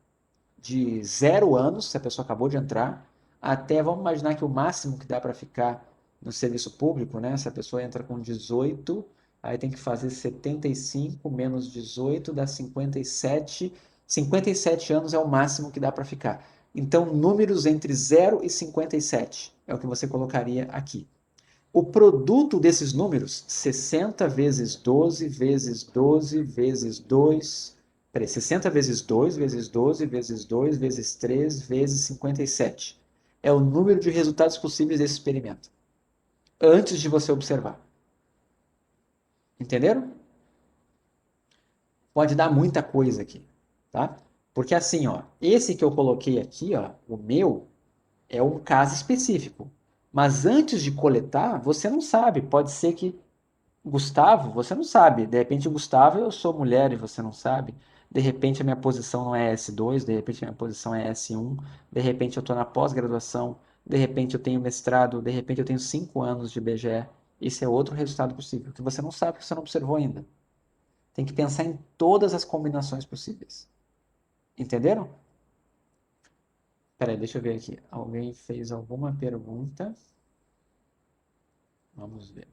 de 0 anos, se a pessoa acabou de entrar, até, vamos imaginar que o máximo que dá para ficar no serviço público, né? Se a pessoa entra com 18, aí tem que fazer 75 menos 18 dá 57. 57 anos é o máximo que dá para ficar. Então, números entre 0 e 57 é o que você colocaria aqui. O produto desses números, 60 vezes 12 vezes 12 vezes 2, peraí, 60 vezes 2 vezes 12 vezes 2 vezes 3 vezes 57. É o número de resultados possíveis desse experimento, antes de você observar. Entenderam? Pode dar muita coisa aqui, tá? Porque assim, ó, esse que eu coloquei aqui, ó, o meu, é um caso específico. Mas antes de coletar, você não sabe. Pode ser que Gustavo, você não sabe. De repente, Gustavo, eu sou mulher e você não sabe. De repente, a minha posição não é S2, de repente, a minha posição é S1. De repente, eu estou na pós-graduação. De repente, eu tenho mestrado. De repente, eu tenho 5 anos de BGE. Isso é outro resultado possível, que você não sabe, porque você não observou ainda. Tem que pensar em todas as combinações possíveis. Entenderam? Peraí, deixa eu ver aqui. Alguém fez alguma pergunta? Vamos ver.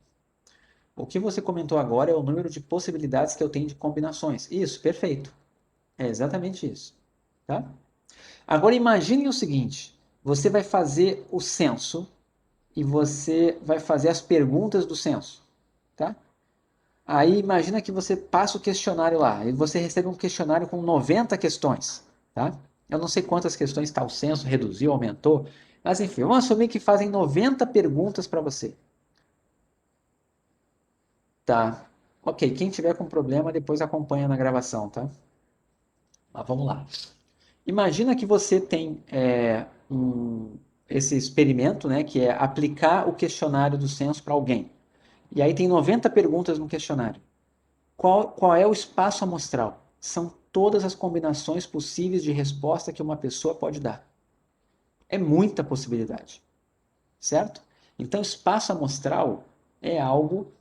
O que você comentou agora é o número de possibilidades que eu tenho de combinações. Isso, perfeito. É exatamente isso, tá? Agora imagine o seguinte: você vai fazer o censo e você vai fazer as perguntas do censo, tá? Aí imagina que você passa o questionário lá e você recebe um questionário com 90 questões, tá? Eu não sei quantas questões está o censo, reduziu, aumentou, mas enfim, vamos assumir que fazem 90 perguntas para você. Tá. Ok, quem tiver com problema depois acompanha na gravação, tá? Mas vamos lá. Imagina que você tem esse experimento, né, que é aplicar o questionário do censo para alguém. E aí tem 90 perguntas no questionário. Qual é o espaço amostral? São todas as combinações possíveis de resposta que uma pessoa pode dar. É muita possibilidade, certo? Então, espaço amostral é algo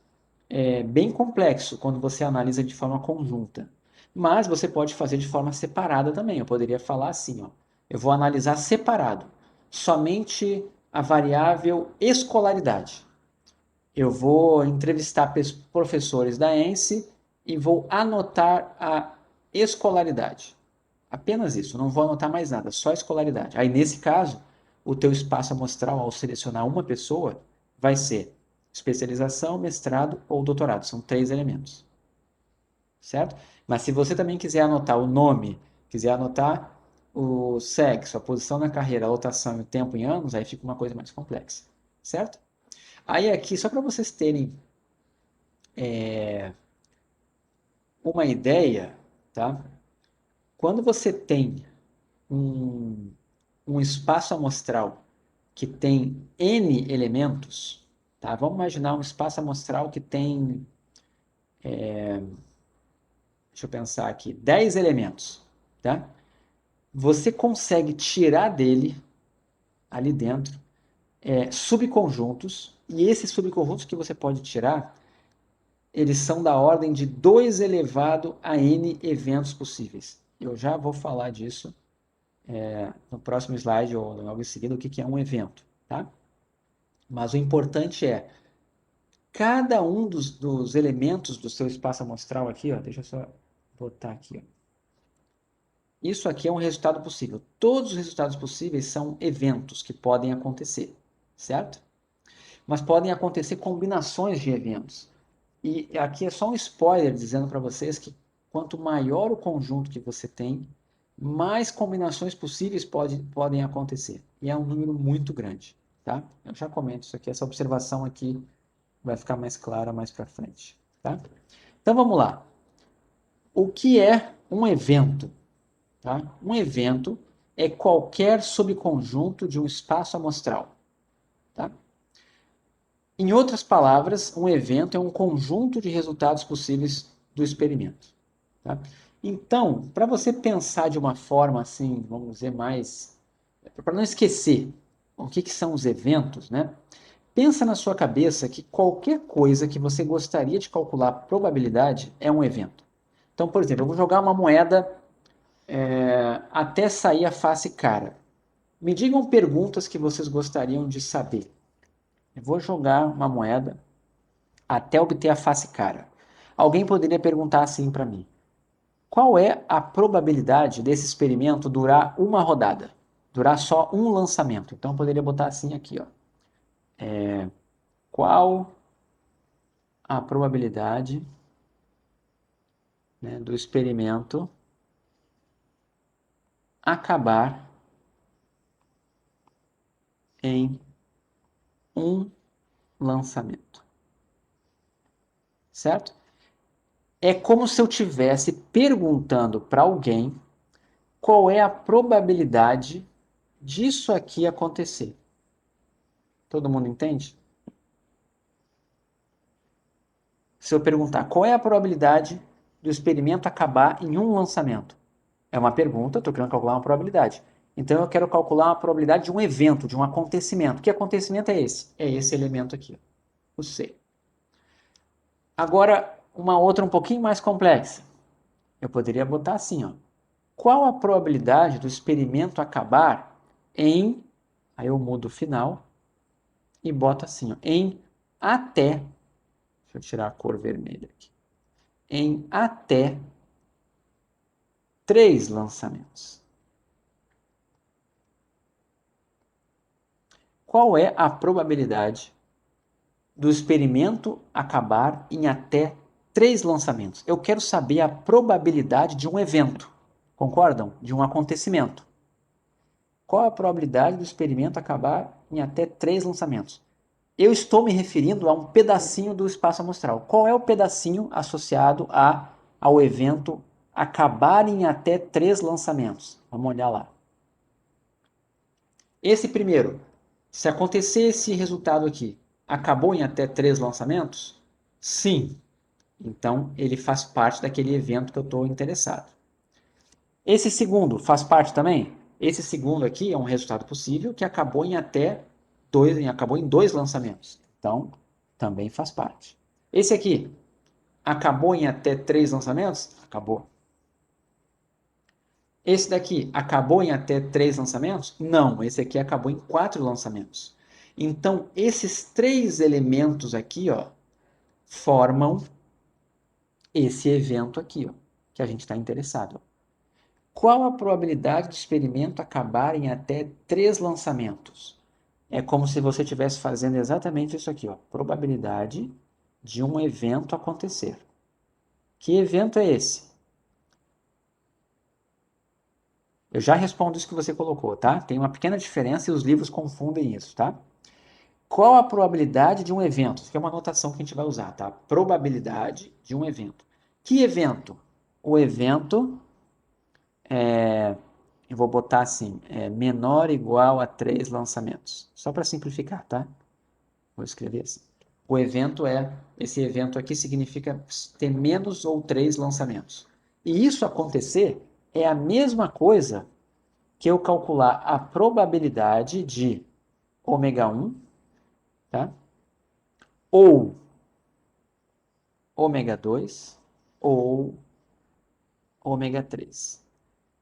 bem complexo quando você analisa de forma conjunta. Mas você pode fazer de forma separada também. Eu poderia falar assim, ó, eu vou analisar separado, somente a variável escolaridade. Eu vou entrevistar professores da ENSE e vou anotar a escolaridade. Apenas isso, não vou anotar mais nada, só a escolaridade. Aí, nesse caso, o teu espaço amostral, ao selecionar uma pessoa, vai ser especialização, mestrado ou doutorado. São 3 elementos, certo? Mas se você também quiser anotar o nome, quiser anotar o sexo, a posição na carreira, a lotação e o tempo em anos, aí fica uma coisa mais complexa, certo? Aí aqui, só para vocês terem uma ideia, tá? Quando você tem um, um espaço amostral que tem N elementos, tá? Vamos imaginar um espaço amostral que tem, deixa eu pensar aqui, 10 elementos, tá? Você consegue tirar dele, ali dentro, subconjuntos, e esses subconjuntos que você pode tirar, eles são da ordem de 2 elevado a n eventos possíveis. Eu já vou falar disso no próximo slide ou logo em seguida, o que é um evento, tá? Mas o importante é, cada um dos elementos do seu espaço amostral aqui, ó, deixa eu só botar aqui, ó. Isso aqui é um resultado possível. Todos os resultados possíveis são eventos que podem acontecer, certo? Mas podem acontecer combinações de eventos. E aqui é só um spoiler dizendo para vocês que quanto maior o conjunto que você tem, mais combinações possíveis podem acontecer. E é um número muito grande, tá? Eu já comento isso aqui, essa observação aqui vai ficar mais clara mais para frente, tá? Então vamos lá. O que é um evento? Tá? Um evento é qualquer subconjunto de um espaço amostral. Tá? Em outras palavras, um evento é um conjunto de resultados possíveis do experimento. Tá? Então, para você pensar de uma forma assim, vamos dizer mais, para não esquecer o que são os eventos, né? Pensa na sua cabeça que qualquer coisa que você gostaria de calcular probabilidade é um evento. Então, por exemplo, eu vou jogar uma moeda até sair a face cara. Me digam perguntas que vocês gostariam de saber. Eu vou jogar uma moeda até obter a face cara. Alguém poderia perguntar assim para mim: qual é a probabilidade desse experimento durar uma rodada? Durar só um lançamento. Então eu poderia botar assim aqui, ó. Qual a probabilidade, né, do experimento acabar em um lançamento? Certo? É como se eu estivesse perguntando para alguém qual é a probabilidade disso aqui acontecer. Todo mundo entende? Se eu perguntar qual é a probabilidade do experimento acabar em um lançamento, é uma pergunta, estou querendo calcular uma probabilidade. Então eu quero calcular uma probabilidade de um evento, de um acontecimento. Que acontecimento é esse? É esse elemento aqui, o C. Agora, uma outra um pouquinho mais complexa. Eu poderia botar assim, ó. Qual a probabilidade do experimento acabar em... Aí eu mudo o final e boto assim, ó, em até... Deixa eu tirar a cor vermelha aqui. Em até 3 lançamentos. Qual é a probabilidade do experimento acabar em até 3 lançamentos? Eu quero saber a probabilidade de um evento. Concordam? De um acontecimento. Qual a probabilidade do experimento acabar em até 3 lançamentos? Eu estou me referindo a um pedacinho do espaço amostral. Qual é o pedacinho associado ao evento acabar em até 3 lançamentos? Vamos olhar lá. Esse primeiro, se acontecer esse resultado aqui, acabou em até 3 lançamentos? Sim. Então, ele faz parte daquele evento que eu estou interessado. Esse segundo faz parte também? Esse segundo aqui é um resultado possível que acabou em até acabou em 2 lançamentos. Então, também faz parte. Esse aqui acabou em até 3 lançamentos? Acabou. Esse daqui acabou em até 3 lançamentos? Não, esse aqui acabou em 4 lançamentos. Então, esses 3 elementos aqui, ó, formam esse evento aqui, ó, que a gente está interessado. Qual a probabilidade do experimento acabar em até 3 lançamentos? É como se você estivesse fazendo exatamente isso aqui, ó, probabilidade de um evento acontecer. Que evento é esse? Eu já respondo isso que você colocou, tá? Tem uma pequena diferença e os livros confundem isso, tá? Qual a probabilidade de um evento? Isso aqui é uma anotação que a gente vai usar, tá? Probabilidade de um evento. Que evento? O evento, eu vou botar assim, menor ou igual a 3 lançamentos. Só para simplificar, tá? Vou escrever assim. Esse evento aqui significa ter menos ou 3 lançamentos. E isso acontecer é a mesma coisa que eu calcular a probabilidade de ômega 1, tá? Ou ômega 2 ou ômega 3.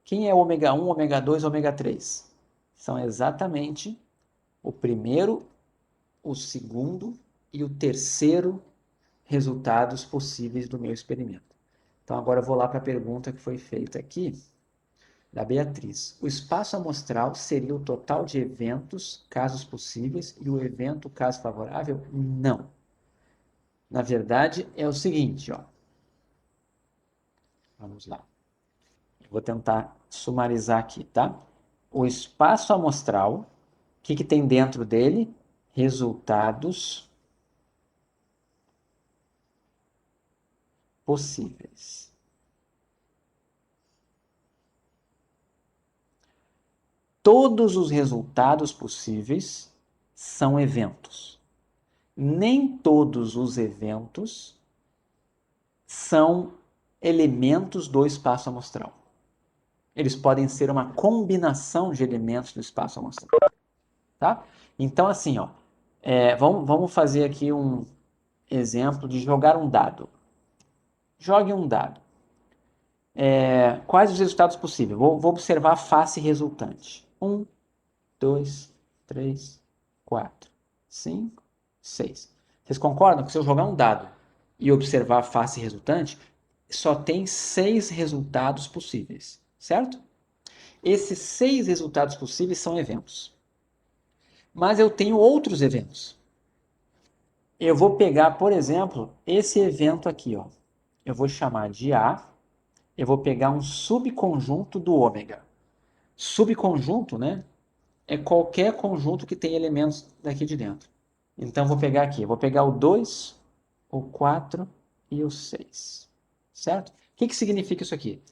Quem é ômega 1, ômega 2, ômega 3? São exatamente o primeiro, o segundo e o terceiro resultados possíveis do meu experimento. Então agora eu vou lá para a pergunta que foi feita aqui da Beatriz. O espaço amostral seria o total de eventos, casos possíveis, e o evento, caso favorável? Não. Na verdade, é o seguinte, ó. Vamos lá. Eu vou tentar sumarizar aqui, tá? O espaço amostral, o que tem dentro dele? Resultados possíveis. Todos os resultados possíveis são eventos. Nem todos os eventos são elementos do espaço amostral. Eles podem ser uma combinação de elementos do espaço amostral. Tá? Então, assim, ó, vamos fazer aqui um exemplo de jogar um dado. Jogue um dado. Quais os resultados possíveis? Vou observar a face resultante. 1, 2, 3, 4, 5, 6. Vocês concordam que se eu jogar um dado e observar a face resultante, só tem 6 resultados possíveis, certo? Esses 6 resultados possíveis são eventos. Mas eu tenho outros eventos. Eu vou pegar, por exemplo, esse evento aqui, ó. Eu vou chamar de A. Eu vou pegar um subconjunto do ômega. Subconjunto, né? É qualquer conjunto que tem elementos daqui de dentro. Então, vou pegar aqui. Eu vou pegar o 2, o 4 e o 6. Certo? O que significa isso aqui?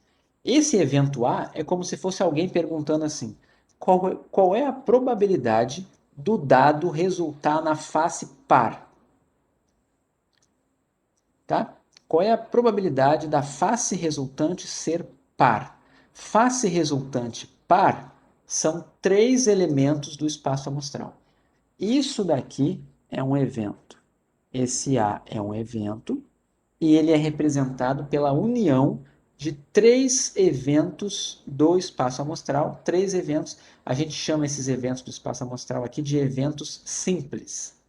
Esse evento A é como se fosse alguém perguntando assim: qual é a probabilidade do dado resultar na face par? Tá? Qual é a probabilidade da face resultante ser par? Face resultante par são 3 elementos do espaço amostral. Isso daqui é um evento. Esse A é um evento e ele é representado pela união de 3 eventos do espaço amostral. 3 eventos, a gente chama esses eventos do espaço amostral aqui de eventos simples.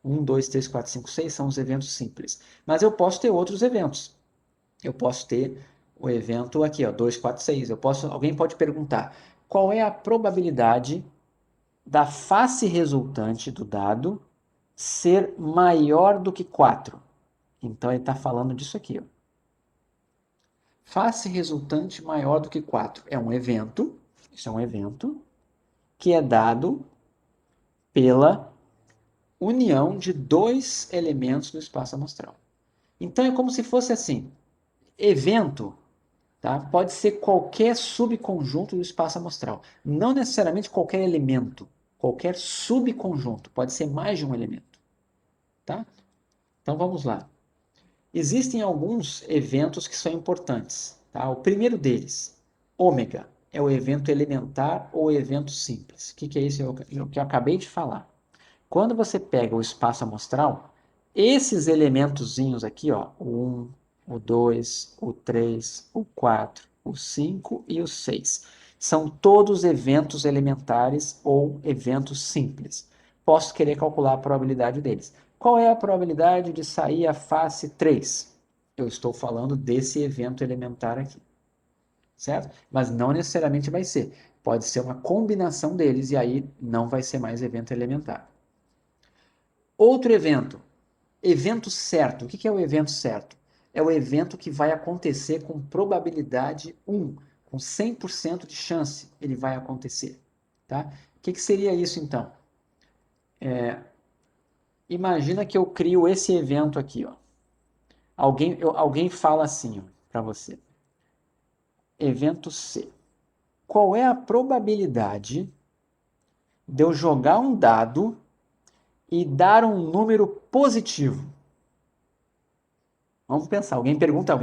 1, 2, 3, 4, 5, 6 são os eventos simples. Mas eu posso ter outros eventos. Eu posso ter o evento aqui, ó, 2, 4, 6. Alguém pode perguntar, qual é a probabilidade da face resultante do dado ser maior do que 4? Então ele está falando disso aqui, ó. Face resultante maior do que 4 é um evento, isso é um evento, que é dado pela união de 2 elementos no espaço amostral. Então é como se fosse assim, evento, tá? Pode ser qualquer subconjunto do espaço amostral, não necessariamente qualquer elemento, qualquer subconjunto, pode ser mais de um elemento, tá? Então vamos lá. Existem alguns eventos que são importantes, tá? O primeiro deles, ômega, é o evento elementar ou evento simples. O que é isso? É o que eu acabei de falar. Quando você pega o espaço amostral, esses elementozinhos aqui, ó, o 1, o 2, o 3, o 4, o 5 e o 6, são todos eventos elementares ou eventos simples. Posso querer calcular a probabilidade deles. Qual é a probabilidade de sair a face 3? Eu estou falando desse evento elementar aqui, certo? Mas não necessariamente vai ser. Pode ser uma combinação deles e aí não vai ser mais evento elementar. Outro evento, evento certo. O que é o evento certo? É o evento que vai acontecer com probabilidade 1, com 100% de chance ele vai acontecer. Tá? O que seria isso então? Imagina que eu crio esse evento aqui, ó. Alguém fala assim para você. Evento C. Qual é a probabilidade de eu jogar um dado e dar um número positivo? Vamos pensar. Alguém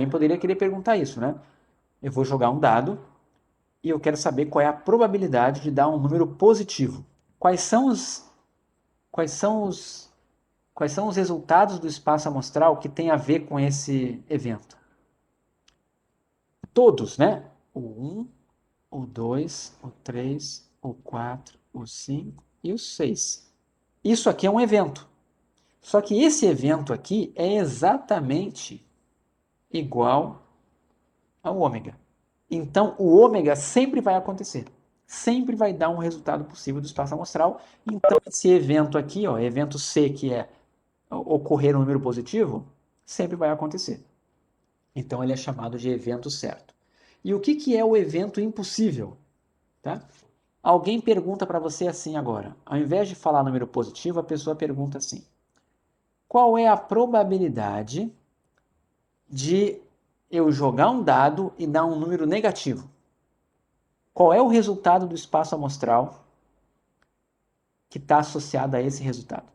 poderia querer perguntar isso, né? Eu vou jogar um dado e eu quero saber qual é a probabilidade de dar um número positivo. Quais são os, quais são os, quais são os resultados do espaço amostral que tem a ver com esse evento? Todos, né? O 1, o 2, o 3, o 4, o 5 e o 6. Isso aqui é um evento. Só que esse evento aqui é exatamente igual ao ômega. Então, o ômega sempre vai acontecer. Sempre vai dar um resultado possível do espaço amostral. Então, esse evento aqui, ó, evento C, que é ocorrer um número positivo, sempre vai acontecer. Então, ele é chamado de evento certo. E o que é o evento impossível? Tá? Alguém pergunta para você assim agora. Ao invés de falar número positivo, a pessoa pergunta assim: qual é a probabilidade de eu jogar um dado e dar um número negativo? Qual é o resultado do espaço amostral que está associado a esse resultado?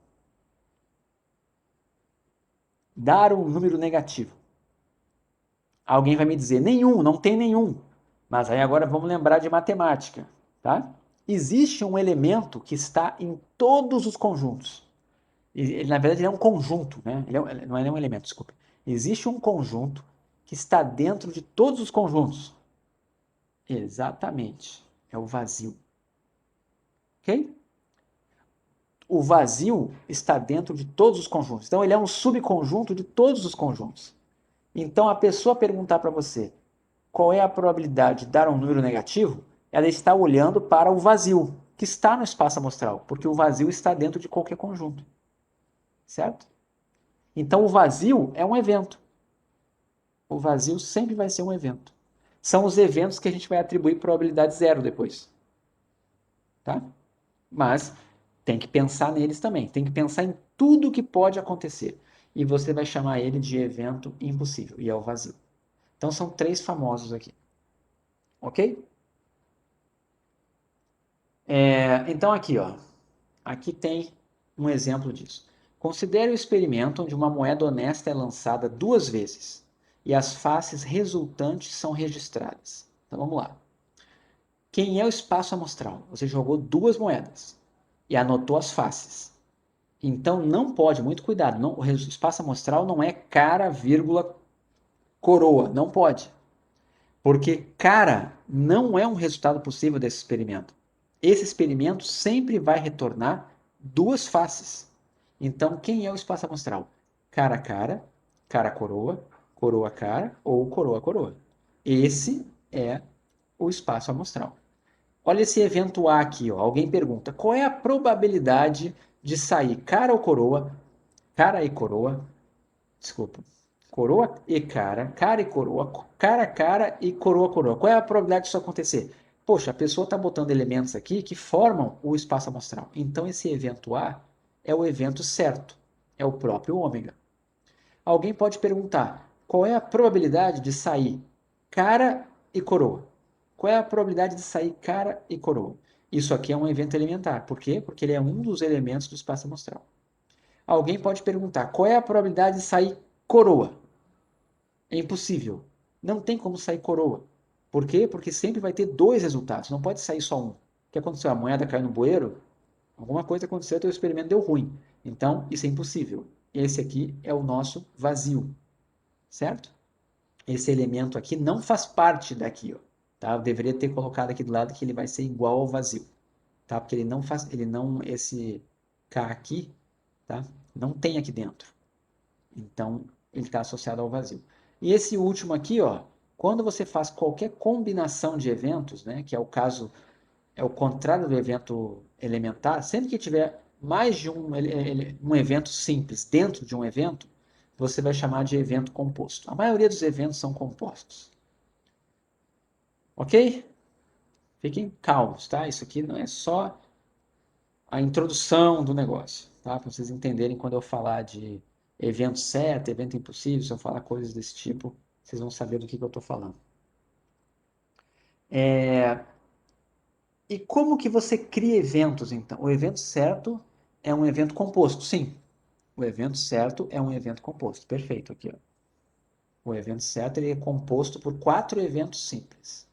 Dar um número negativo. Alguém vai me dizer, nenhum, não tem nenhum. Mas aí agora vamos lembrar de matemática, tá? Existe um elemento que está em todos os conjuntos. Ele, na verdade, ele é um conjunto, né? Não é nem um elemento, desculpa. Existe um conjunto que está dentro de todos os conjuntos. Exatamente. É o vazio. Ok? O vazio está dentro de todos os conjuntos. Então, ele é um subconjunto de todos os conjuntos. Então, a pessoa perguntar para você qual é a probabilidade de dar um número negativo, ela está olhando para o vazio, que está no espaço amostral, porque o vazio está dentro de qualquer conjunto. Certo? Então, o vazio é um evento. O vazio sempre vai ser um evento. São os eventos que a gente vai atribuir probabilidade zero depois. Tá? Mas tem que pensar neles também. Tem que pensar em tudo que pode acontecer. E você vai chamar ele de evento impossível. E é o vazio. Então são três famosos aqui. Ok? Então aqui, ó. Aqui tem um exemplo disso. Considere o experimento onde uma moeda honesta é lançada duas vezes e as faces resultantes são registradas. Então vamos lá. Quem é o espaço amostral? Você jogou duas moedas e anotou as faces. Então não pode, muito cuidado, não, o espaço amostral não é cara, vírgula, coroa, não pode. Porque cara não é um resultado possível desse experimento. Esse experimento sempre vai retornar duas faces. Então quem é o espaço amostral? Cara, cara, coroa, cara ou coroa, coroa. Esse é o espaço amostral. Olha esse evento A aqui, ó. Alguém pergunta: qual é a probabilidade de sair cara e coroa, desculpa, coroa e cara e coroa, cara e coroa, coroa. Qual é a probabilidade disso acontecer? Poxa, a pessoa está botando elementos aqui que formam o espaço amostral. Então, esse evento A é o evento certo, é o próprio ômega. Alguém pode perguntar: qual é a probabilidade de sair cara e coroa? Qual é a probabilidade de sair cara e coroa? Isso aqui é um evento elementar. Por quê? Porque ele é um dos elementos do espaço amostral. Alguém pode perguntar: qual é a probabilidade de sair coroa? É impossível. Não tem como sair coroa. Por quê? Porque sempre vai ter dois resultados, não pode sair só um. O que aconteceu? A moeda caiu no bueiro? Alguma coisa aconteceu, teu experimento deu ruim. Então, isso é impossível. Esse aqui é o nosso vazio, certo? Esse elemento aqui não faz parte daqui, ó, tá? Eu deveria ter colocado aqui do lado que ele vai ser igual ao vazio, tá? Porque esse K aqui, tá? Não tem aqui dentro. Então, ele está associado ao vazio. E esse último aqui, ó, quando você faz qualquer combinação de eventos, né, que é o caso, é o contrário do evento elementar, sempre que tiver mais de um evento simples dentro de um evento, você vai chamar de evento composto. A maioria dos eventos são compostos. Ok? Fiquem calmos, tá? Isso aqui não é só a introdução do negócio, tá? Para vocês entenderem quando eu falar de evento certo, evento impossível, se eu falar coisas desse tipo, vocês vão saber do que eu estou falando. E como que você cria eventos, então? O evento certo é um evento composto, sim. O evento certo é um evento composto. Perfeito, aqui, ó. O evento certo ele é composto por 4 eventos simples.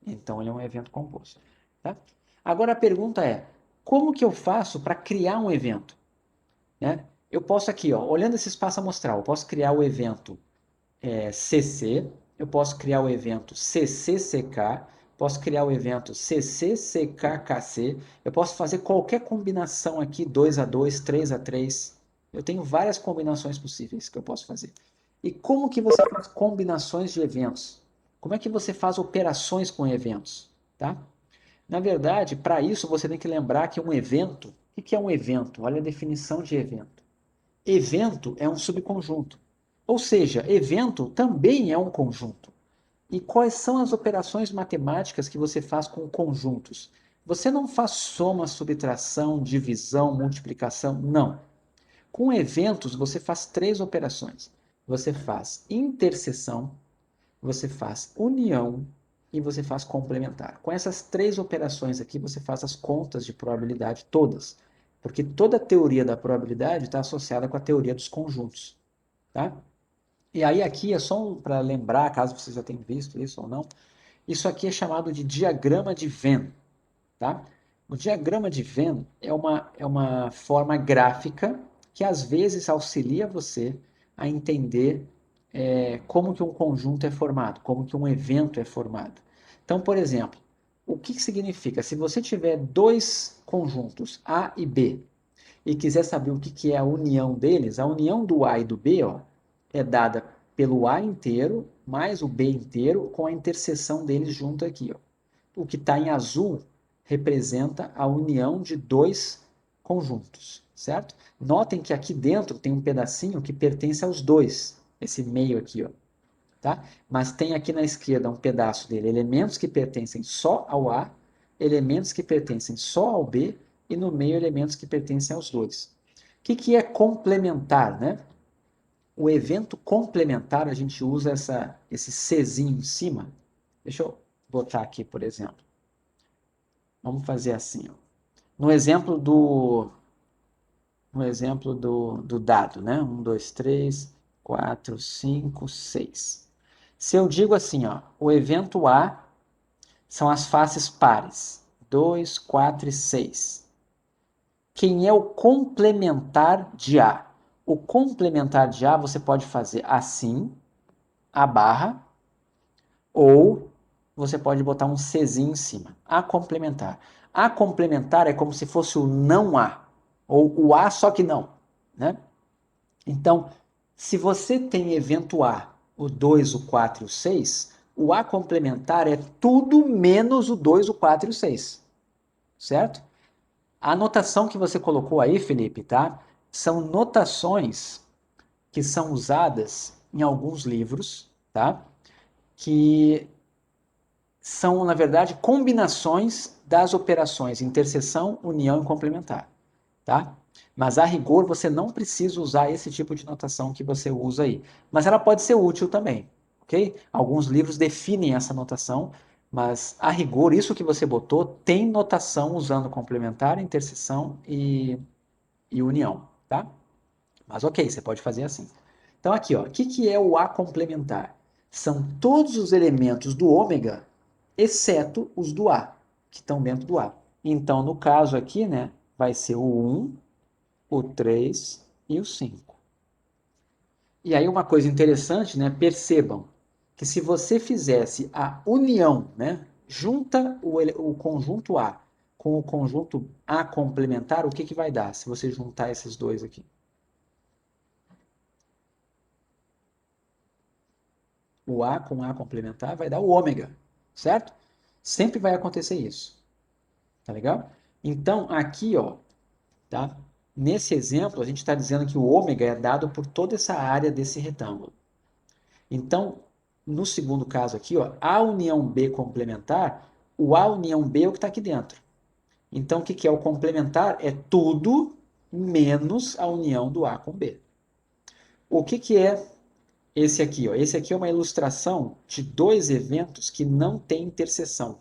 Então, ele é um evento composto. Tá? Agora, a pergunta é, como que eu faço para criar um evento? Né? Eu posso aqui, ó, olhando esse espaço amostral, eu posso criar o evento CC, eu posso criar o evento CCCK, posso criar o evento CCCKKC, eu posso fazer qualquer combinação aqui, 2 a 2, 3 a 3. Eu tenho várias combinações possíveis que eu posso fazer. E como que você faz combinações de eventos? Como é que você faz operações com eventos? Tá? Na verdade, para isso você tem que lembrar que um evento, o que é um evento? Olha a definição de evento. Evento é um subconjunto. Ou seja, evento também é um conjunto. E quais são as operações matemáticas que você faz com conjuntos? Você não faz soma, subtração, divisão, multiplicação, não. Com eventos, você faz 3 operações. Você faz interseção, você faz união e você faz complementar. Com essas 3 operações aqui, você faz as contas de probabilidade todas, porque toda a teoria da probabilidade está associada com a teoria dos conjuntos, tá? E aí aqui é só para lembrar, caso você já tenha visto isso ou não, isso aqui é chamado de diagrama de Venn, tá? O diagrama de Venn é uma forma gráfica que às vezes auxilia você a entender como que um conjunto é formado, como que um evento é formado. Então, por exemplo, o que significa? Se você tiver 2 conjuntos, A e B, e quiser saber o que é a união deles, a união do A e do B, ó, é dada pelo A inteiro mais o B inteiro com a interseção deles junto aqui, ó. O que está em azul representa a união de 2 conjuntos, certo? Notem que aqui dentro tem um pedacinho que pertence aos dois, esse meio aqui, ó, tá? Mas tem aqui na esquerda um pedaço dele, elementos que pertencem só ao A, elementos que pertencem só ao B e no meio elementos que pertencem aos dois. O que é complementar, né? O evento complementar, a gente usa esse Czinho em cima. Deixa eu botar aqui, por exemplo. Vamos fazer assim, ó. No exemplo do, no exemplo do dado, né? 1, 2, 3, 4, 5, 6. Se eu digo assim, ó, o evento A são as faces pares, 2, 4 e 6. Quem é o complementar de A? O complementar de A você pode fazer assim, a barra, ou você pode botar um Czinho em cima. A complementar. A complementar é como se fosse o não A, ou o A só que não, né? Então, se você tem evento A, o 2, o 4 e o 6, o A complementar é tudo menos o 2, o 4 e o 6, certo? A notação que você colocou aí, Felipe, tá? São notações que são usadas em alguns livros, tá? Que são, na verdade, combinações das operações interseção, união e complementar, tá? Mas a rigor você não precisa usar esse tipo de notação que você usa aí. Mas ela pode ser útil também, ok? Alguns livros definem essa notação, mas a rigor, isso que você botou tem notação usando complementar, interseção e união, tá? Mas ok, você pode fazer assim. Então aqui, ó, o que é o A complementar? São todos os elementos do ômega, exceto os do A, que estão dentro do A. Então, no caso aqui, né, vai ser o 1, o 3 e o 5. E aí uma coisa interessante, né, percebam que se você fizesse a união, né, junta o conjunto A com o conjunto A complementar, o que vai dar se você juntar esses dois aqui? O A com A complementar vai dar o ômega, certo? Sempre vai acontecer isso, tá legal? Então, aqui, ó, tá? Nesse exemplo, a gente está dizendo que o ômega é dado por toda essa área desse retângulo. Então, no segundo caso aqui, ó, A união B complementar, o A união B é o que está aqui dentro. Então, o que é o complementar? É tudo menos a união do A com B. O que que é esse aqui, ó? Esse aqui é uma ilustração de dois eventos que não têm interseção.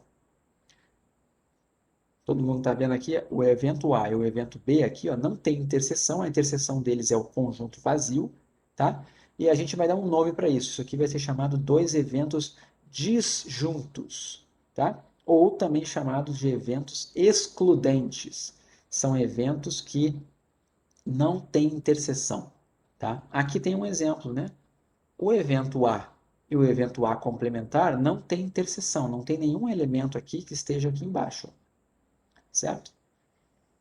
Todo mundo está vendo aqui o evento A e o evento B aqui, ó, não tem interseção. A interseção deles é o conjunto vazio, tá? E a gente vai dar um nome para isso. Isso aqui vai ser chamado dois eventos disjuntos, tá? Ou também chamados de eventos excludentes. São eventos que não têm interseção, tá? Aqui tem um exemplo, né? O evento A e o evento A complementar não tem interseção, não tem nenhum elemento aqui que esteja aqui embaixo, certo?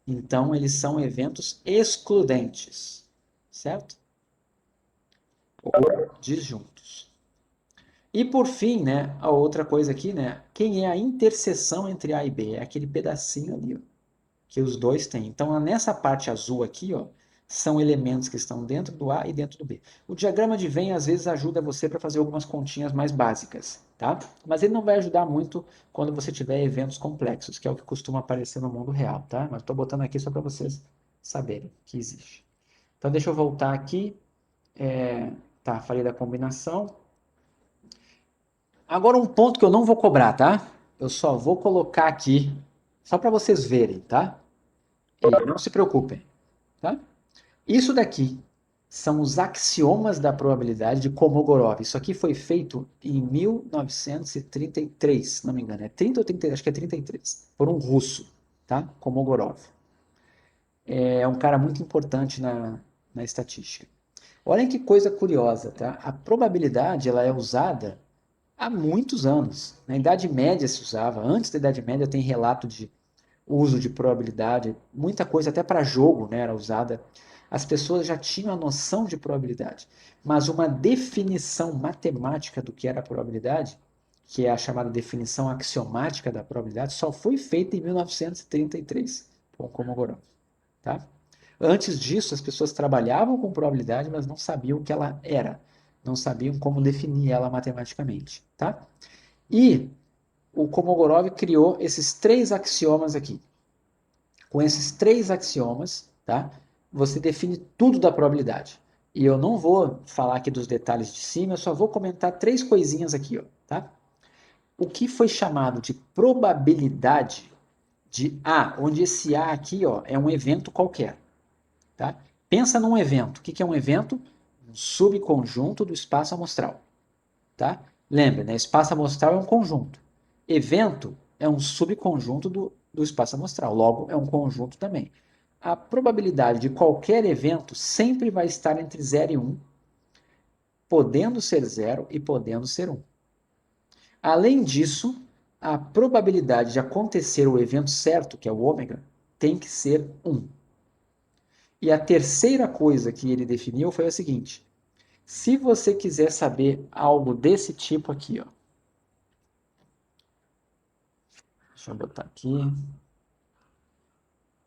Então, eles são eventos excludentes, certo? Ou disjuntos. E por fim, né, a outra coisa aqui, né, quem é a interseção entre A e B? É aquele pedacinho ali, ó, que os dois têm. Então, nessa parte azul aqui, ó, são elementos que estão dentro do A e dentro do B. O diagrama de Venn, às vezes, ajuda você para fazer algumas continhas mais básicas, tá? Mas ele não vai ajudar muito quando você tiver eventos complexos, que é o que costuma aparecer no mundo real, tá? Mas estou botando aqui só para vocês saberem que existe. Então, deixa eu voltar aqui. Tá, falei da combinação. Agora, um ponto que eu não vou cobrar, tá? Eu só vou colocar aqui, só para vocês verem, tá? E não se preocupem, tá? Isso daqui são os axiomas da probabilidade de Kolmogorov. Isso aqui foi feito em 1933, se não me engano. É 30 ou 33? Acho que é 33. Por um russo, tá? Kolmogorov. É um cara muito importante na estatística. Olhem que coisa curiosa, tá? A probabilidade ela é usada há muitos anos. Na Idade Média se usava. Antes da Idade Média tem relato de uso de probabilidade, muita coisa até para jogo, né, era usada. As pessoas já tinham a noção de probabilidade, mas uma definição matemática do que era a probabilidade, que é a chamada definição axiomática da probabilidade, só foi feita em 1933 com Kolmogorov, tá? Antes disso, as pessoas trabalhavam com probabilidade, mas não sabiam o que ela era, não sabiam como definir ela matematicamente, tá? E o Kolmogorov criou esses três axiomas aqui. Com esses três axiomas, tá? Você define tudo da probabilidade. E eu não vou falar aqui dos detalhes de cima, eu só vou comentar três coisinhas aqui, ó, tá? O que foi chamado de probabilidade de A, onde esse A aqui, ó, é um evento qualquer, tá? Pensa num evento. O que é um evento? Um subconjunto do espaço amostral, tá? Lembra, né? Espaço amostral é um conjunto. Evento é um subconjunto do espaço amostral, logo é um conjunto também. A probabilidade de qualquer evento sempre vai estar entre 0 e 1, podendo ser 0 e podendo ser 1. Além disso, a probabilidade de acontecer o evento certo, que é o ômega, tem que ser 1. E a terceira coisa que ele definiu foi a seguinte: se você quiser saber algo desse tipo aqui, ó, deixa eu botar aqui.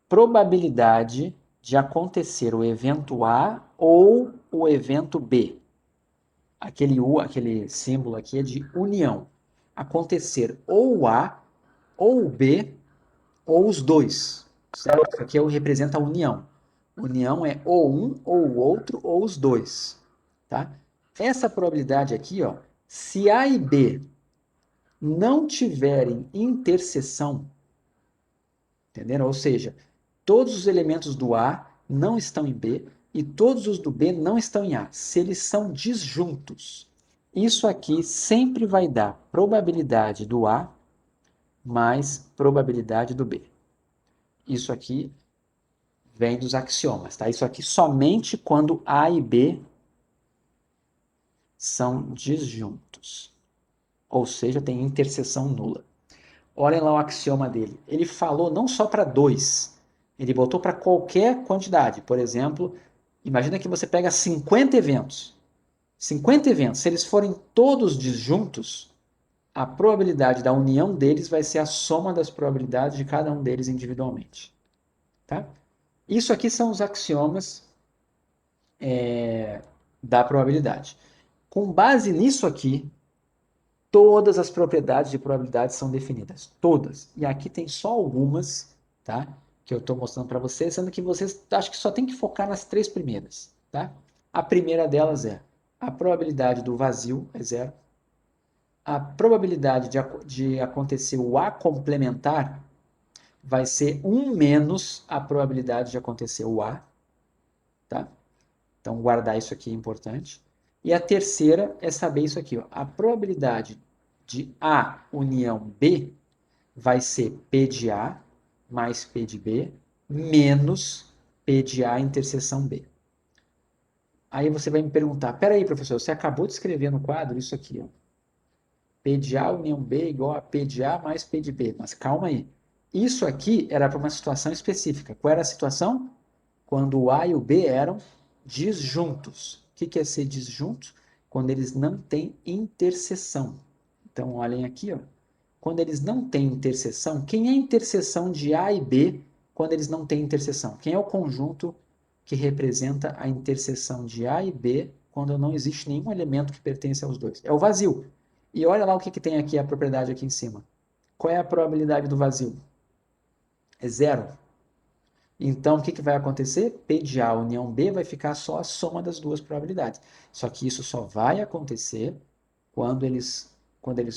Probabilidade de acontecer o evento A ou o evento B. Aquele símbolo aqui é de união. Acontecer ou o A, ou o B, ou os dois. Certo? Isso aqui representa a união. União é ou um, ou o outro, ou os dois. Tá? Essa probabilidade aqui, ó, se A e B não tiverem interseção, entenderam? Ou seja, todos os elementos do A não estão em B e todos os do B não estão em A. Se eles são disjuntos, isso aqui sempre vai dar probabilidade do A mais probabilidade do B. Isso aqui vem dos axiomas, tá? Isso aqui somente quando A e B são disjuntos. Ou seja, tem interseção nula. Olhem lá o axioma dele. Ele falou não só para dois, ele botou para qualquer quantidade. Por exemplo, imagina que você pega 50 eventos. 50 eventos, se eles forem todos disjuntos, a probabilidade da união deles vai ser a soma das probabilidades de cada um deles individualmente. Tá? Isso aqui são os axiomas da probabilidade. Com base nisso aqui, todas as propriedades de probabilidade são definidas. Todas. E aqui tem só algumas, tá? Que eu estou mostrando para vocês, sendo que vocês acho que só tem que focar nas três primeiras, tá? A primeira delas é a probabilidade do vazio é zero. A probabilidade de acontecer o A complementar vai ser 1 menos a probabilidade de acontecer o A, tá? Então, guardar isso aqui é importante. E a terceira é saber isso aqui, ó. A probabilidade de A união B vai ser P de A mais P de B menos P de A interseção B. Aí você vai me perguntar, peraí, professor, você acabou de escrever no quadro isso aqui, ó. P de A união B igual a P de A mais P de B. Mas calma aí. Isso aqui era para uma situação específica. Qual era a situação? Quando o A e o B eram disjuntos. O que é ser disjunto? Quando eles não têm interseção. Então, olhem aqui, ó. Quando eles não têm interseção, quem é a interseção de A e B quando eles não têm interseção? Quem é o conjunto que representa a interseção de A e B quando não existe nenhum elemento que pertence aos dois? É o vazio. E olha lá o que tem aqui, a propriedade aqui em cima. Qual é a probabilidade do vazio? É zero. Então, o que vai acontecer? P de A união B vai ficar só a soma das duas probabilidades. Só que isso só vai acontecer quando eles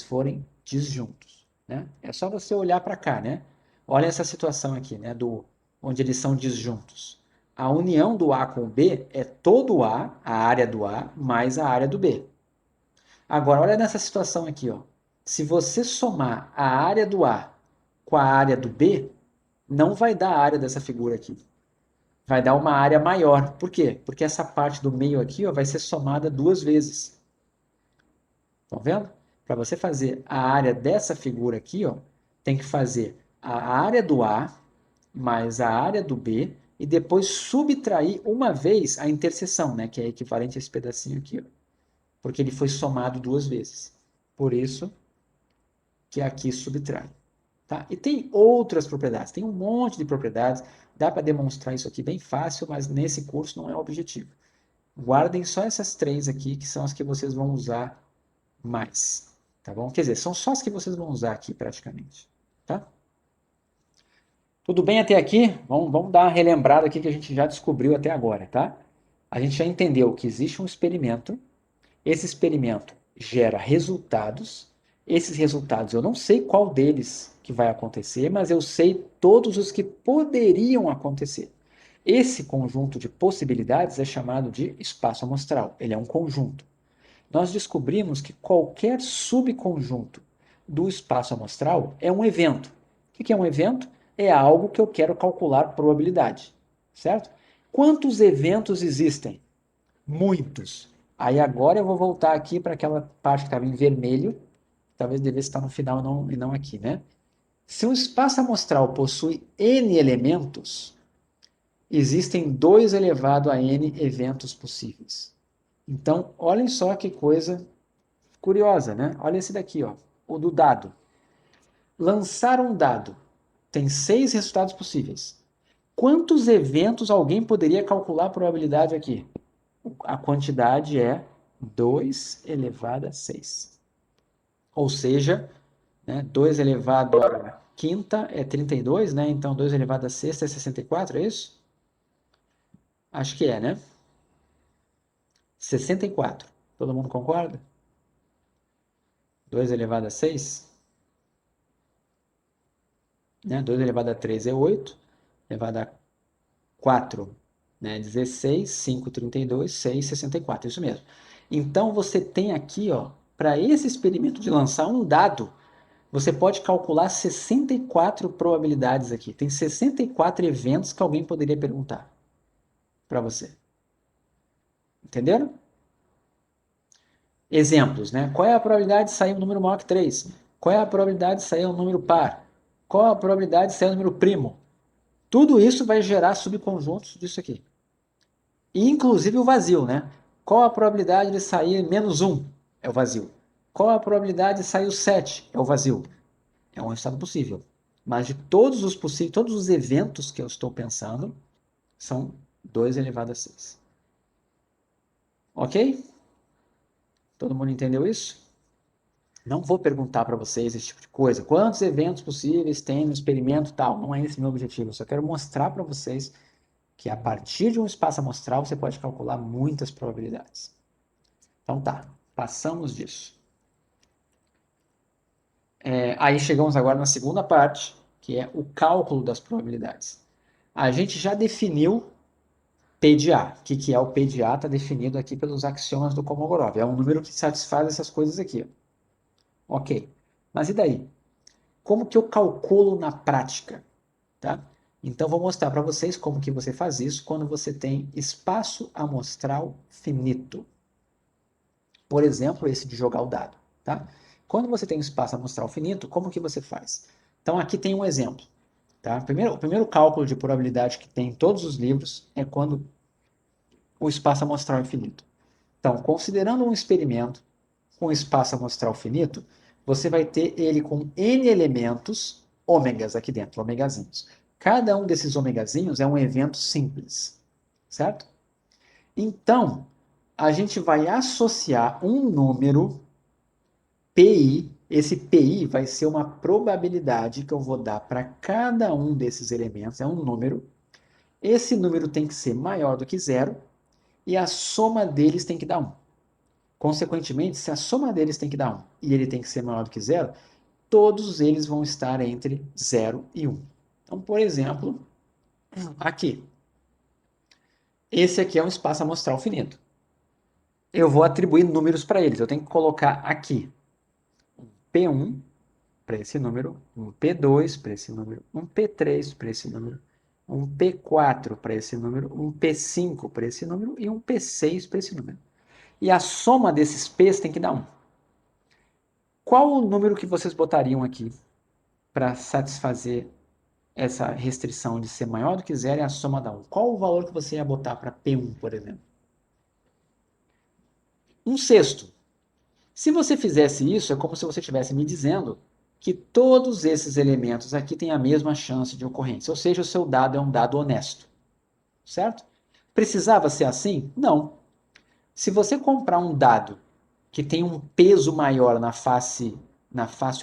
forem disjuntos, né? É só você olhar para cá, né? Olha essa situação aqui, né? Onde eles são disjuntos. A união do A com o B é todo o a área do A, mais a área do B. Agora, olha nessa situação aqui, ó. Se você somar a área do A com a área do B, não vai dar a área dessa figura aqui. Vai dar uma área maior. Por quê? Porque essa parte do meio aqui, ó, vai ser somada duas vezes. Estão vendo? Para você fazer a área dessa figura aqui, ó, tem que fazer a área do A mais a área do B e depois subtrair uma vez a interseção, né, que é equivalente a esse pedacinho aqui, ó, porque ele foi somado duas vezes. Por isso que aqui subtrai. Tá? E tem outras propriedades, tem um monte de propriedades, dá para demonstrar isso aqui bem fácil, mas nesse curso não é o objetivo. Guardem só essas três aqui, que são as que vocês vão usar mais, tá bom? Quer dizer, são só as que vocês vão usar aqui praticamente, tá? Tudo bem até aqui? Vamos dar uma relembrada aqui que a gente já descobriu até agora, tá? A gente já entendeu que existe um experimento, esse experimento gera resultados. Esses resultados eu não sei qual deles que vai acontecer, mas eu sei todos os que poderiam acontecer. Esse conjunto de possibilidades é chamado de espaço amostral. Ele é um conjunto. Nós descobrimos que qualquer subconjunto do espaço amostral é um evento. O que é um evento? É algo que eu quero calcular probabilidade, certo? Quantos eventos existem? Muitos. Aí agora eu vou voltar aqui para aquela parte que estava em vermelho, talvez devesse estar no final e não aqui, né? Se um espaço amostral possui n elementos, existem 2 elevado a n eventos possíveis. Então, olhem só que coisa curiosa, né? Olha esse daqui, ó, o do dado. Lançar um dado tem 6 resultados possíveis. Quantos eventos alguém poderia calcular a probabilidade aqui? A quantidade é 2 elevado a 6. Ou seja, né, 2 elevado a quinta é 32, né? Então 2 elevado a sexta é 64, é isso? Acho que é, né? 64. Todo mundo concorda? 2 elevado a 6? Né? 2 elevado a 3 é 8. Elevado a 4, né? 16, 5, 32, 6, 64. Isso mesmo. Então você tem aqui, ó, para esse experimento de lançar um dado, você pode calcular 64 probabilidades aqui. Tem 64 eventos que alguém poderia perguntar para você. Entenderam? Exemplos, né? Qual é a probabilidade de sair um número maior que 3? Qual é a probabilidade de sair um número par? Qual a probabilidade de sair um número primo? Tudo isso vai gerar subconjuntos disso aqui. E inclusive o vazio, né? Qual a probabilidade de sair menos 1? É o vazio. Qual a probabilidade de sair o 7? É o vazio. É um resultado possível. Mas de todos os possíveis, todos os eventos que eu estou pensando, são 2 elevado a 6. Ok? Todo mundo entendeu isso? Não vou perguntar para vocês esse tipo de coisa. Quantos eventos possíveis tem no experimento tal? Não é esse meu objetivo. Eu só quero mostrar para vocês que a partir de um espaço amostral você pode calcular muitas probabilidades. Então tá, passamos disso. Aí chegamos agora na segunda parte, que é o cálculo das probabilidades. A gente já definiu P de A. O que é o P de A? Está definido aqui pelos axiomas do Kolmogorov. É um número que satisfaz essas coisas aqui. Ok. Mas e daí? Como que eu calculo na prática? Tá? Então, vou mostrar para vocês como que você faz isso quando você tem espaço amostral finito. Por exemplo, esse de jogar o dado. Tá? Quando você tem um espaço amostral finito, como que você faz? Então, aqui tem um exemplo. Tá? O primeiro cálculo de probabilidade que tem em todos os livros é quando o espaço amostral é finito. Então, considerando um experimento com espaço amostral finito, você vai ter ele com N elementos ômegas aqui dentro, ômegazinhos. Cada um desses ômegazinhos é um evento simples, certo? Então, a gente vai associar um número PI, esse PI vai ser uma probabilidade que eu vou dar para cada um desses elementos, é um número. Esse número tem que ser maior do que zero e a soma deles tem que dar 1. Consequentemente, se a soma deles tem que dar 1 e ele tem que ser maior do que zero, todos eles vão estar entre 0 e 1. Então, por exemplo, aqui. Esse aqui é um espaço amostral finito. Eu vou atribuir números para eles. Eu tenho que colocar aqui um P1 para esse número, um P2 para esse número, um P3 para esse número, um P4 para esse número, um P5 para esse número e um P6 para esse número. E a soma desses P's tem que dar 1. Qual o número que vocês botariam aqui para satisfazer essa restrição de ser maior do que zero e a soma da 1? Qual o valor que você ia botar para P1, por exemplo? 1/6. Se você fizesse isso, é como se você estivesse me dizendo que todos esses elementos aqui têm a mesma chance de ocorrência, ou seja, o seu dado é um dado honesto, certo? Precisava ser assim? Não. Se você comprar um dado que tem um peso maior na face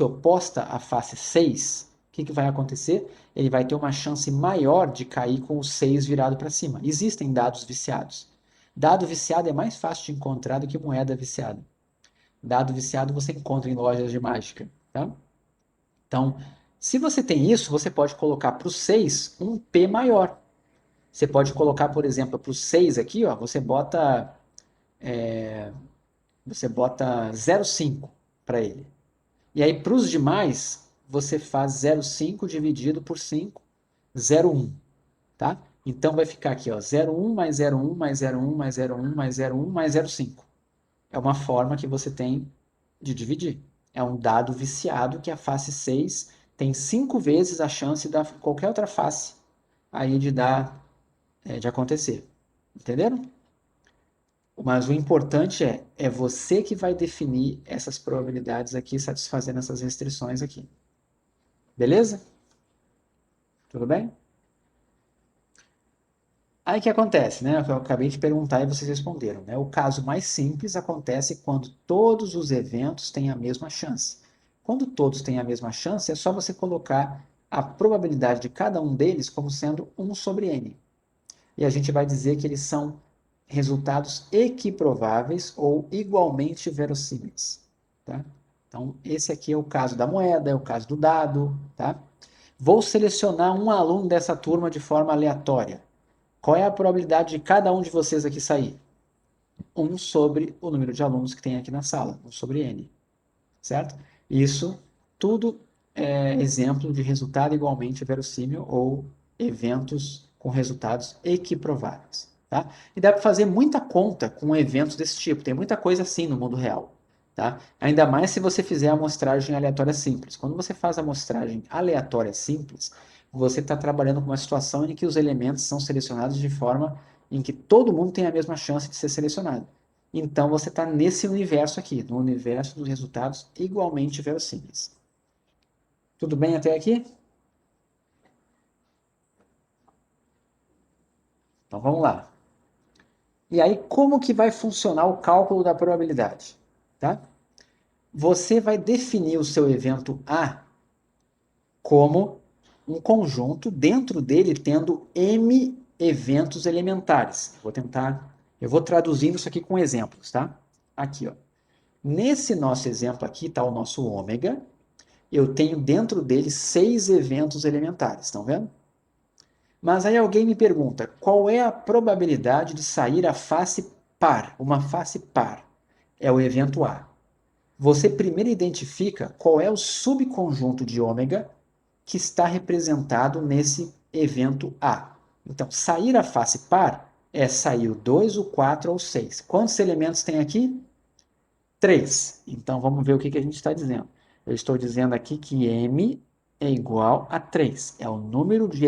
oposta à face 6, o que vai acontecer? Ele vai ter uma chance maior de cair com o 6 virado para cima. Existem dados viciados. Dado viciado é mais fácil de encontrar do que moeda viciada. Dado viciado você encontra em lojas de mágica. Tá? Então, se você tem isso, você pode colocar para o 6 um P maior. Você pode colocar, por exemplo, para o 6 aqui, ó, você bota 0,5 para ele. E aí, para os demais, você faz 0,5 dividido por 5, 0,1. Tá? Então, vai ficar aqui, ó, 0,1 mais 0,1 mais 0,1 mais 0,1 mais 0,1 mais 0,5. É uma forma que você tem de dividir. É um dado viciado que a face 6 tem 5 vezes a chance da qualquer outra face aí de acontecer. Entenderam? Mas o importante é você que vai definir essas probabilidades aqui, satisfazendo essas restrições aqui. Beleza? Tudo bem? Aí o que acontece, né? Eu acabei de perguntar e vocês responderam, né? O caso mais simples acontece quando todos os eventos têm a mesma chance. Quando todos têm a mesma chance, é só você colocar a probabilidade de cada um deles como sendo 1 sobre n. E a gente vai dizer que eles são resultados equiprováveis ou igualmente verossímeis, tá? Então, esse aqui é o caso da moeda, é o caso do dado, tá? Vou selecionar um aluno dessa turma de forma aleatória. Qual é a probabilidade de cada um de vocês aqui sair? 1 sobre o número de alunos que tem aqui na sala, 1 sobre n, certo? Isso tudo é exemplo de resultado igualmente verossímil ou eventos com resultados equiprováveis, tá? E dá para fazer muita conta com eventos desse tipo, tem muita coisa assim no mundo real, tá? Ainda mais se você fizer a amostragem aleatória simples. Quando você faz a amostragem aleatória simples, você está trabalhando com uma situação em que os elementos são selecionados de forma em que todo mundo tem a mesma chance de ser selecionado. Então você está nesse universo aqui, no universo dos resultados igualmente verossímeis. Tudo bem até aqui? Então vamos lá. E aí, como que vai funcionar o cálculo da probabilidade? Tá? Você vai definir o seu evento A como um conjunto, dentro dele tendo M eventos elementares. Eu vou traduzindo isso aqui com exemplos, tá? Aqui, ó. Nesse nosso exemplo aqui está o nosso ômega. Eu tenho dentro dele 6 eventos elementares, estão vendo? Mas aí alguém me pergunta, qual é a probabilidade de sair a face par, uma face par? É o evento A. Você primeiro identifica qual é o subconjunto de ômega que está representado nesse evento A. Então, sair a face par é sair o 2, o 4 ou o 6. Quantos elementos tem aqui? 3. Então, vamos ver o que a gente está dizendo. Eu estou dizendo aqui que M é igual a 3. É o número de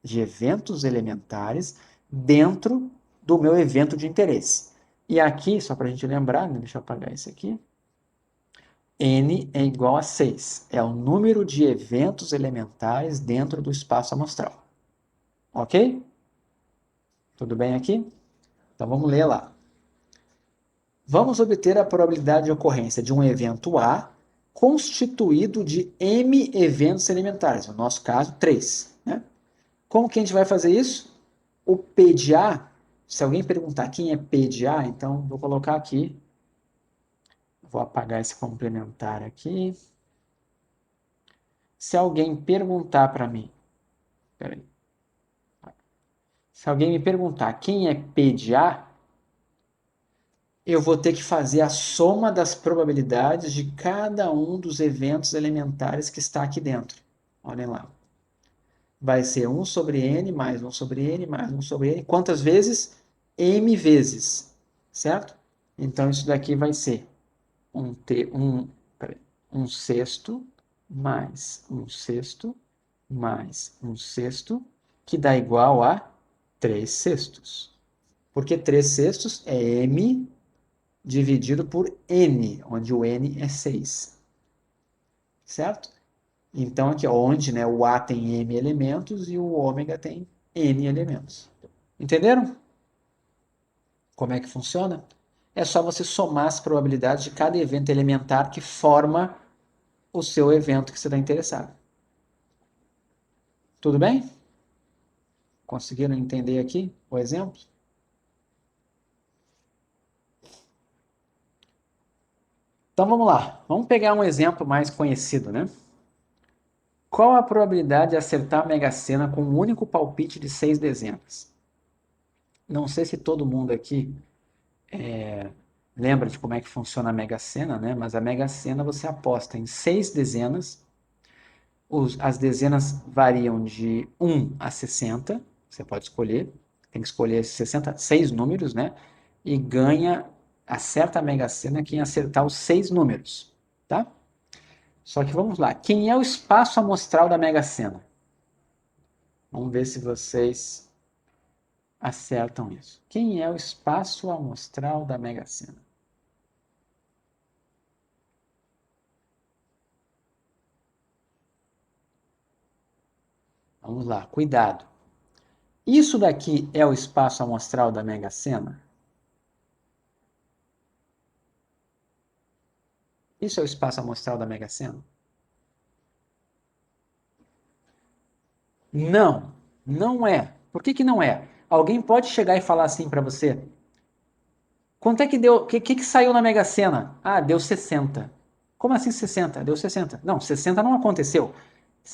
de eventos elementares dentro do meu evento de interesse. E aqui, só para a gente lembrar, deixa eu apagar isso aqui. N é igual a 6. É o número de eventos elementares dentro do espaço amostral. Ok? Tudo bem aqui? Então vamos ler lá. Vamos obter a probabilidade de ocorrência de um evento A constituído de M eventos elementares. No nosso caso, 3. Né? Como que a gente vai fazer isso? O P de A, se alguém perguntar quem é P de A, então vou colocar aqui. Vou apagar esse complementar aqui. Se alguém perguntar para mim, peraí. Se alguém me perguntar quem é P de A, eu vou ter que fazer a soma das probabilidades de cada um dos eventos elementares que está aqui dentro. Olhem lá. Vai ser 1 sobre n mais 1 sobre n mais 1 sobre n. Quantas vezes? M vezes. Certo? Então, isso daqui vai ser um sexto mais um sexto mais um sexto, que dá igual a 3 sextos. Porque 3 sextos é m dividido por n, onde o n é 6. Certo? Então, aqui, onde né, o A tem m elementos e o ômega tem n elementos. Entenderam? Como é que funciona? É só você somar as probabilidades de cada evento elementar que forma o seu evento que você está interessado. Tudo bem? Conseguiram entender aqui o exemplo? Então vamos lá. Vamos pegar um exemplo mais conhecido, né? Qual a probabilidade de acertar a Mega Sena com um único palpite de 6 dezenas? Não sei se todo mundo aqui lembra de como é que funciona a Mega Sena, né? Mas a Mega Sena você aposta em 6 dezenas. As dezenas variam de 1 a 60. Você pode escolher. Tem que escolher 6 números, né? E acerta a Mega Sena quem acertar os 6 números, tá? Só que vamos lá. Quem é o espaço amostral da Mega Sena? Vamos ver se vocês acertam isso. Quem é o espaço amostral da Mega Sena? Vamos lá, cuidado. Isso daqui é o espaço amostral da Mega Sena? Isso é o espaço amostral da Mega Sena? Não, não é. Por que que não é? Alguém pode chegar e falar assim para você: quanto é que deu? O que saiu na Mega Sena? Ah, deu 60. Como assim 60? Deu 60. Não, 60 não aconteceu.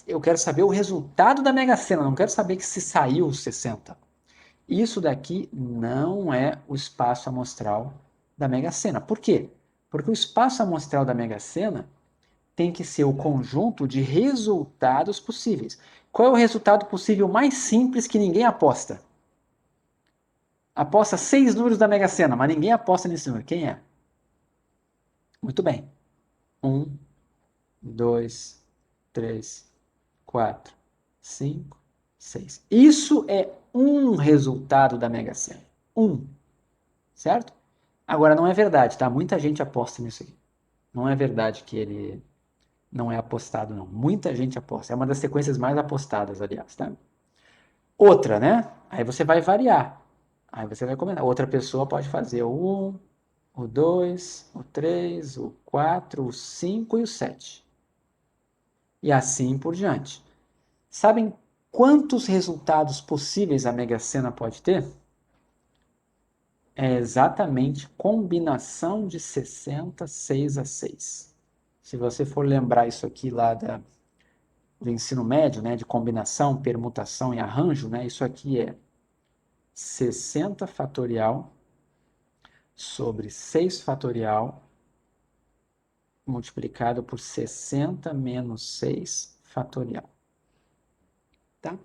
Eu quero saber o resultado da Mega Sena, não quero saber que se saiu 60. Isso daqui não é o espaço amostral da Mega Sena. Por quê? Porque o espaço amostral da Mega Sena tem que ser o conjunto de resultados possíveis. Qual é o resultado possível mais simples que ninguém aposta? Aposta 6 números da Mega Sena, mas ninguém aposta nesse número. Quem é? Muito bem. 1, 2, 3, 4, 5, 6. Isso é um resultado da Mega Sena. Um. Certo? Agora, não é verdade, tá? Muita gente aposta nisso aqui. Não é verdade que ele não é apostado, não. Muita gente aposta. É uma das sequências mais apostadas, aliás, tá? Outra, né? Aí você vai variar. Aí você vai comentar. Outra pessoa pode fazer o 1, o 2, o 3, o 4, o 5 e o 7. E assim por diante. Sabem Quantos resultados possíveis a Mega Sena pode ter? É exatamente combinação de 60, 6 a 6. Se você for lembrar isso aqui lá do ensino médio, né, de combinação, permutação e arranjo, né, isso aqui é 60 fatorial sobre 6 fatorial multiplicado por 60 menos 6 fatorial. Tá?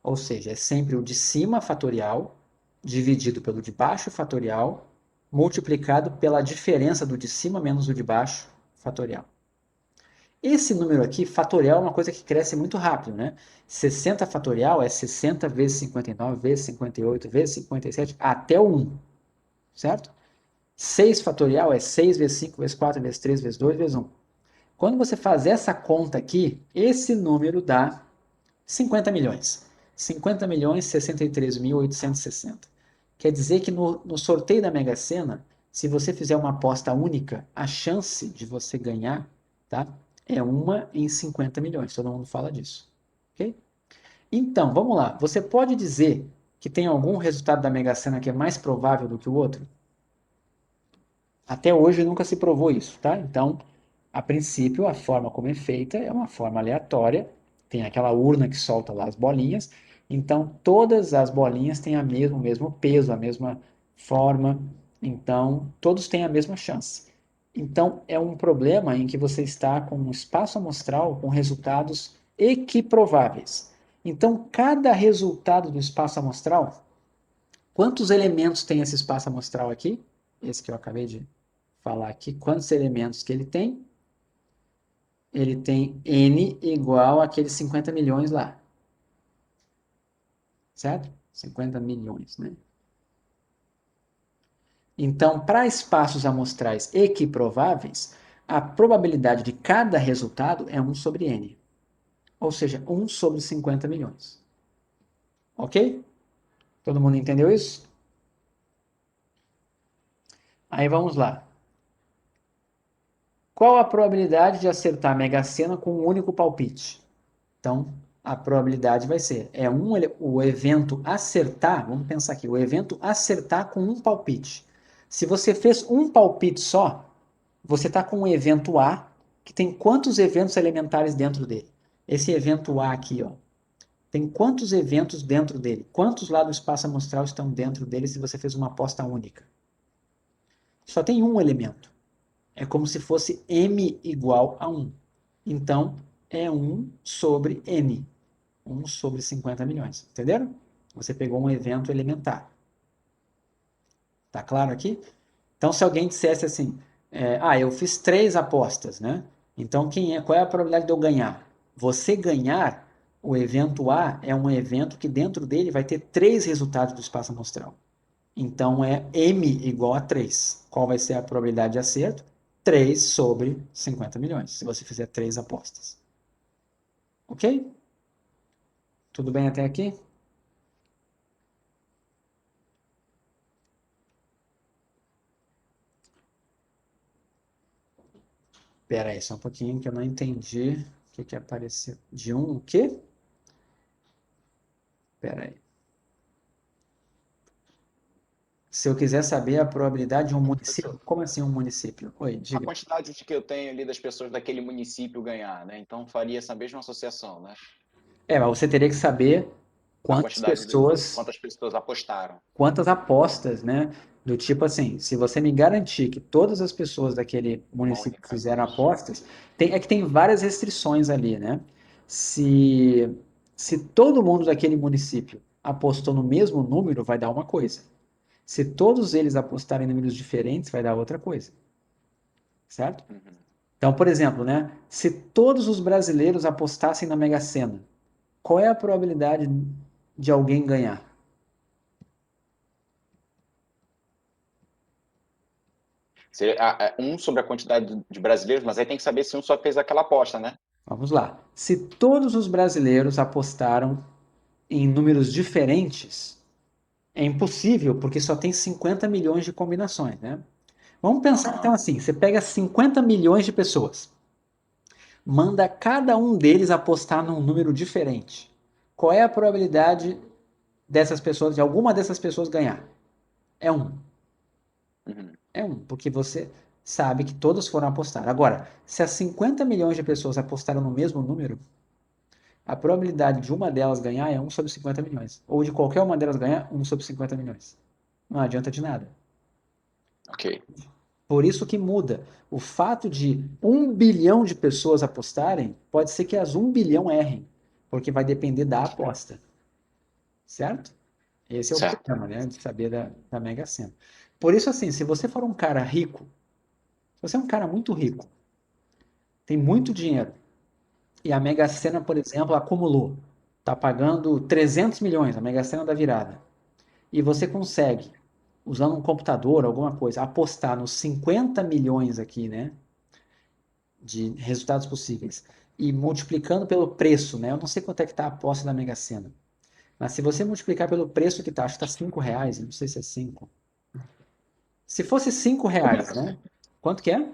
Ou seja, é sempre o de cima fatorial dividido pelo de baixo fatorial multiplicado pela diferença do de cima menos o de baixo fatorial. Esse número aqui, fatorial, é uma coisa que cresce muito rápido, né? 60 fatorial é 60 vezes 59 vezes 58 vezes 57 até o 1, certo? 6 fatorial é 6 vezes 5 vezes 4 vezes 3 vezes 2 vezes 1. Quando você faz essa conta aqui, esse número dá 50 milhões. 50 milhões 63.860. Quer dizer que no sorteio da Mega Sena, se você fizer uma aposta única, a chance de você ganhar, tá, é 1 em 50 milhões. Todo mundo fala disso. Ok? Então, vamos lá. Você pode dizer que tem algum resultado da Mega Sena que é mais provável do que o outro? Até hoje nunca se provou isso, tá? Então, a princípio, a forma como é feita é uma forma aleatória. Tem aquela urna que solta lá as bolinhas. Então, todas as bolinhas têm o mesmo peso, a mesma forma. Então, todos têm a mesma chance. Então, é um problema em que você está com um espaço amostral com resultados equiprováveis. Então, cada resultado do espaço amostral, quantos elementos tem esse espaço amostral aqui? Esse que eu acabei de falar aqui. Quantos elementos que ele tem? Ele tem n igual àqueles 50 milhões lá. Certo? 50 milhões, né? Então, para espaços amostrais equiprováveis, a probabilidade de cada resultado é 1 sobre n. Ou seja, 1 sobre 50 milhões. Ok? Todo mundo entendeu isso? Aí vamos lá. Qual a probabilidade de acertar a Mega Sena com um único palpite? Então, a probabilidade vai ser, o evento acertar, vamos pensar aqui, o evento acertar com um palpite. Se você fez um palpite só, você está com um evento A, que tem quantos eventos elementares dentro dele? Esse evento A aqui, ó, tem quantos eventos dentro dele? Quantos lá do espaço amostral estão dentro dele se você fez uma aposta única? Só tem um elemento. É como se fosse m igual a 1. Então, é 1 sobre n. 1 sobre 50 milhões. Entenderam? Você pegou um evento elementar. Tá claro aqui? Então, se alguém dissesse assim, eu fiz 3 apostas, né? Então, qual é a probabilidade de eu ganhar? Você ganhar, o evento A é um evento que dentro dele vai ter 3 resultados do espaço amostral. Então, é m igual a 3. Qual vai ser a probabilidade de acerto? 3 sobre 50 milhões, se você fizer 3 apostas. Ok? Tudo bem até aqui? Pera aí, só um pouquinho que eu não entendi o que apareceu. De um o quê? Pera aí. Se eu quiser saber a probabilidade de um município, como assim um município? Oi, A diga. quantidade de que eu tenho ali das pessoas daquele município ganhar, né? Então faria essa mesma associação, né? Mas você teria que saber A quantas quantidade de pessoas, quantas pessoas apostaram. quantas apostas, né? Do tipo assim, se você me garantir que todas as pessoas daquele Uma município única fizeram vez. apostas, é que tem várias restrições ali, né? Se, se todo mundo daquele município apostou no mesmo número, vai dar uma coisa. Se todos eles apostarem em números diferentes, vai dar outra coisa, certo? Uhum. Então, por exemplo, né, se todos os brasileiros apostassem na Mega Sena, qual é a probabilidade de alguém ganhar? Seria um sobre a quantidade de brasileiros, mas aí tem que saber se um só fez aquela aposta, né? Vamos lá. Se todos os brasileiros apostaram em números diferentes, é impossível, porque só tem 50 milhões de combinações, né? Vamos pensar então assim, você pega 50 milhões de pessoas, manda cada um deles apostar num número diferente. Qual é a probabilidade dessas pessoas, de alguma dessas pessoas ganhar? É 1. Uhum. É 1, porque você sabe que todos foram apostar. Agora, se as 50 milhões de pessoas apostaram no mesmo número, a probabilidade de uma delas ganhar é 1 sobre 50 milhões. Ou de qualquer uma delas ganhar, 1 sobre 50 milhões. Não adianta de nada. Ok. Por isso que muda. O fato de 1 bilhão de pessoas apostarem, pode ser que as 1 bilhão errem, porque vai depender da aposta. Certo? Esse é o Certo. problema, né? De saber da Mega Sena. Por isso, assim, se você for um cara rico, se você é um cara muito rico, tem muito dinheiro, e a Mega Sena, por exemplo, acumulou, está pagando 300 milhões, a Mega Sena da virada, e você consegue, usando um computador, alguma coisa, apostar nos 50 milhões aqui, né, de resultados possíveis, e multiplicando pelo preço, né, eu não sei quanto é que está a aposta da Mega Sena, mas se você multiplicar pelo preço que está, acho que está R$ 5, não sei se é 5. Se fosse R$ 5, né, quanto que é?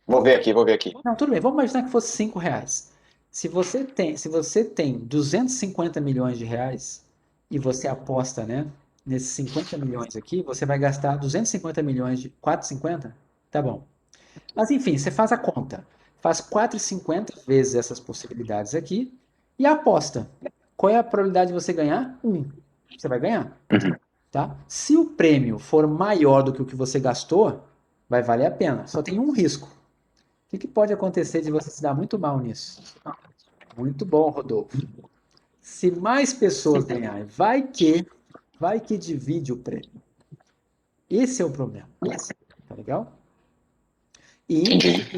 Vou ver aqui. Não, tudo bem, vamos imaginar que fosse R$ 5. Se você tem 250 milhões de reais e você aposta, né, nesses 50 milhões aqui, você vai gastar 250 milhões de 450? Tá bom. Mas enfim, você faz a conta. Faz 4,50 vezes essas possibilidades aqui e aposta. Qual é a probabilidade de você ganhar? 1. Você vai ganhar, Uhum. tá? Se o prêmio for maior do que o que você gastou, vai valer a pena. Só tem um risco. O que pode acontecer de você se dar muito mal nisso? Muito bom, Rodolfo. Se mais pessoas ganharem, vai que divide o prêmio. Esse é o problema. Tá legal? E Entendi.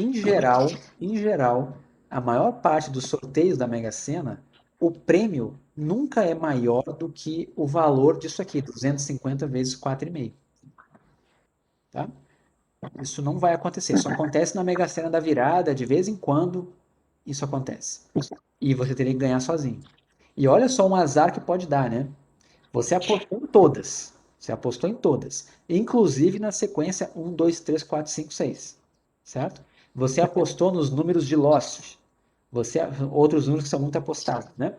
em geral, a maior parte dos sorteios da Mega Sena, o prêmio nunca é maior do que o valor disso aqui, 250 vezes 4,5. Tá? Isso não vai acontecer. Isso acontece na Mega Sena da virada, de vez em quando isso acontece. E você teria que ganhar sozinho. E olha só um azar que pode dar, né? Você apostou em todas. Você apostou em todas. Inclusive na sequência 1, 2, 3, 4, 5, 6. Certo? Você apostou nos números de Lost. Outros números que são muito apostados, né?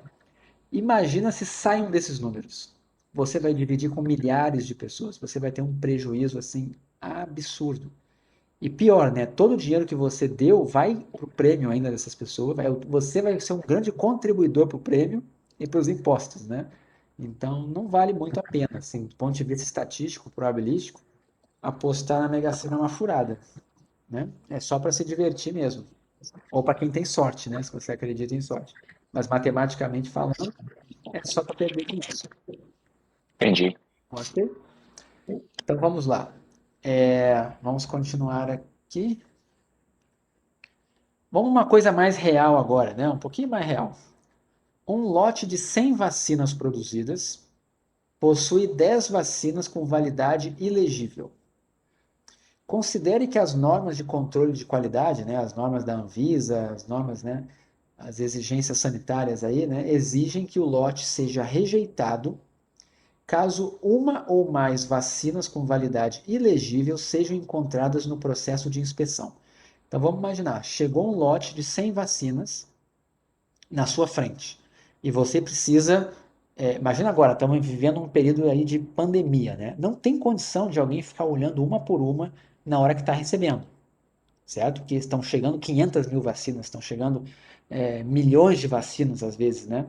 Imagina se sai um desses números. Você vai dividir com milhares de pessoas. Você vai ter um prejuízo assim absurdo. E pior, né? Todo o dinheiro que você deu vai para o prêmio ainda dessas pessoas. Você vai ser um grande contribuidor para o prêmio e para os impostos, né? Então, não vale muito a pena, assim, do ponto de vista estatístico, probabilístico, apostar na Mega Sena é uma furada, né? É só para se divertir mesmo. Ou para quem tem sorte, né? Se você acredita em sorte. Mas matematicamente falando, é só para perder dinheiro. Entendi. Ok? Então vamos lá. Vamos continuar aqui. Vamos uma coisa mais real agora, né? Um pouquinho mais real. Um lote de 100 vacinas produzidas possui 10 vacinas com validade ilegível. Considere que as normas de controle de qualidade, né, as normas da Anvisa, as normas, né, as exigências sanitárias aí, né, exigem que o lote seja rejeitado caso uma ou mais vacinas com validade ilegível sejam encontradas no processo de inspeção. Então vamos imaginar, chegou um lote de 100 vacinas na sua frente. E você precisa. Imagina agora, estamos vivendo um período aí de pandemia, né? Não tem condição de alguém ficar olhando uma por uma na hora que está recebendo, certo? Porque estão chegando 500 mil vacinas, estão chegando milhões de vacinas às vezes, né?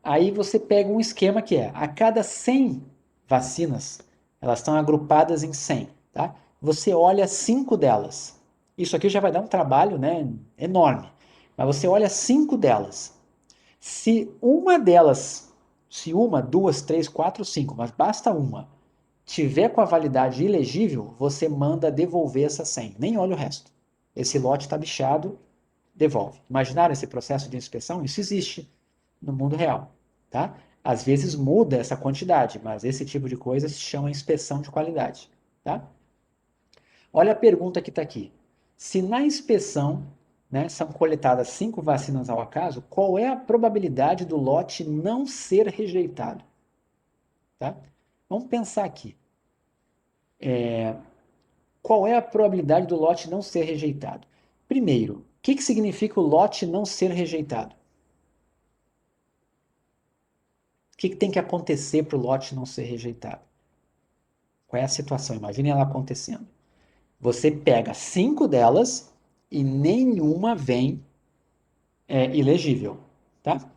Aí você pega um esquema que é, a cada 100 vacinas, elas estão agrupadas em 100, tá? Você olha 5 delas. Isso aqui já vai dar um trabalho, né, enorme. Mas você olha 5 delas. Se uma delas, se uma, duas, três, quatro, cinco, mas basta uma, tiver com a validade ilegível, você manda devolver essa 100. Nem olha o resto. Esse lote está bichado, devolve. Imaginaram esse processo de inspeção? Isso existe no mundo real, tá? Às vezes muda essa quantidade, mas esse tipo de coisa se chama inspeção de qualidade, tá? Olha a pergunta que está aqui. Se na inspeção, né, são coletadas 5 vacinas ao acaso, qual é a probabilidade do lote não ser rejeitado? Tá? Vamos pensar aqui. Qual é a probabilidade do lote não ser rejeitado? Primeiro, o que significa o lote não ser rejeitado? que tem que acontecer para o lote não ser rejeitado? Qual é a situação? Imagine ela acontecendo. Você pega 5 delas e nenhuma vem ilegível, tá?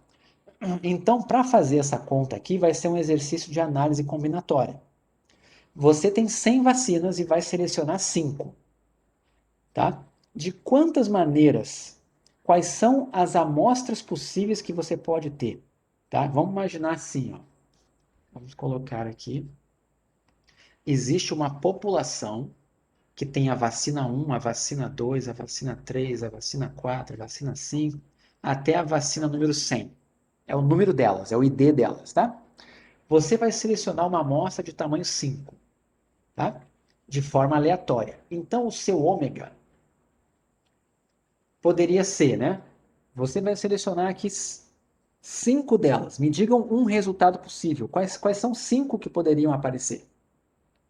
Então, para fazer essa conta aqui, vai ser um exercício de análise combinatória. Você tem 100 vacinas e vai selecionar 5, tá? De quantas maneiras? Quais são as amostras possíveis que você pode ter? Tá? Vamos imaginar assim, ó. Vamos colocar aqui. Existe uma população que tem a vacina 1, a vacina 2, a vacina 3, a vacina 4, a vacina 5, até a vacina número 100. É o número delas, é o ID delas, tá? Você vai selecionar uma amostra de tamanho 5, tá? De forma aleatória. Então, o seu ômega poderia ser, né? Você vai selecionar aqui 5 delas. Me digam um resultado possível. Quais são 5 que poderiam aparecer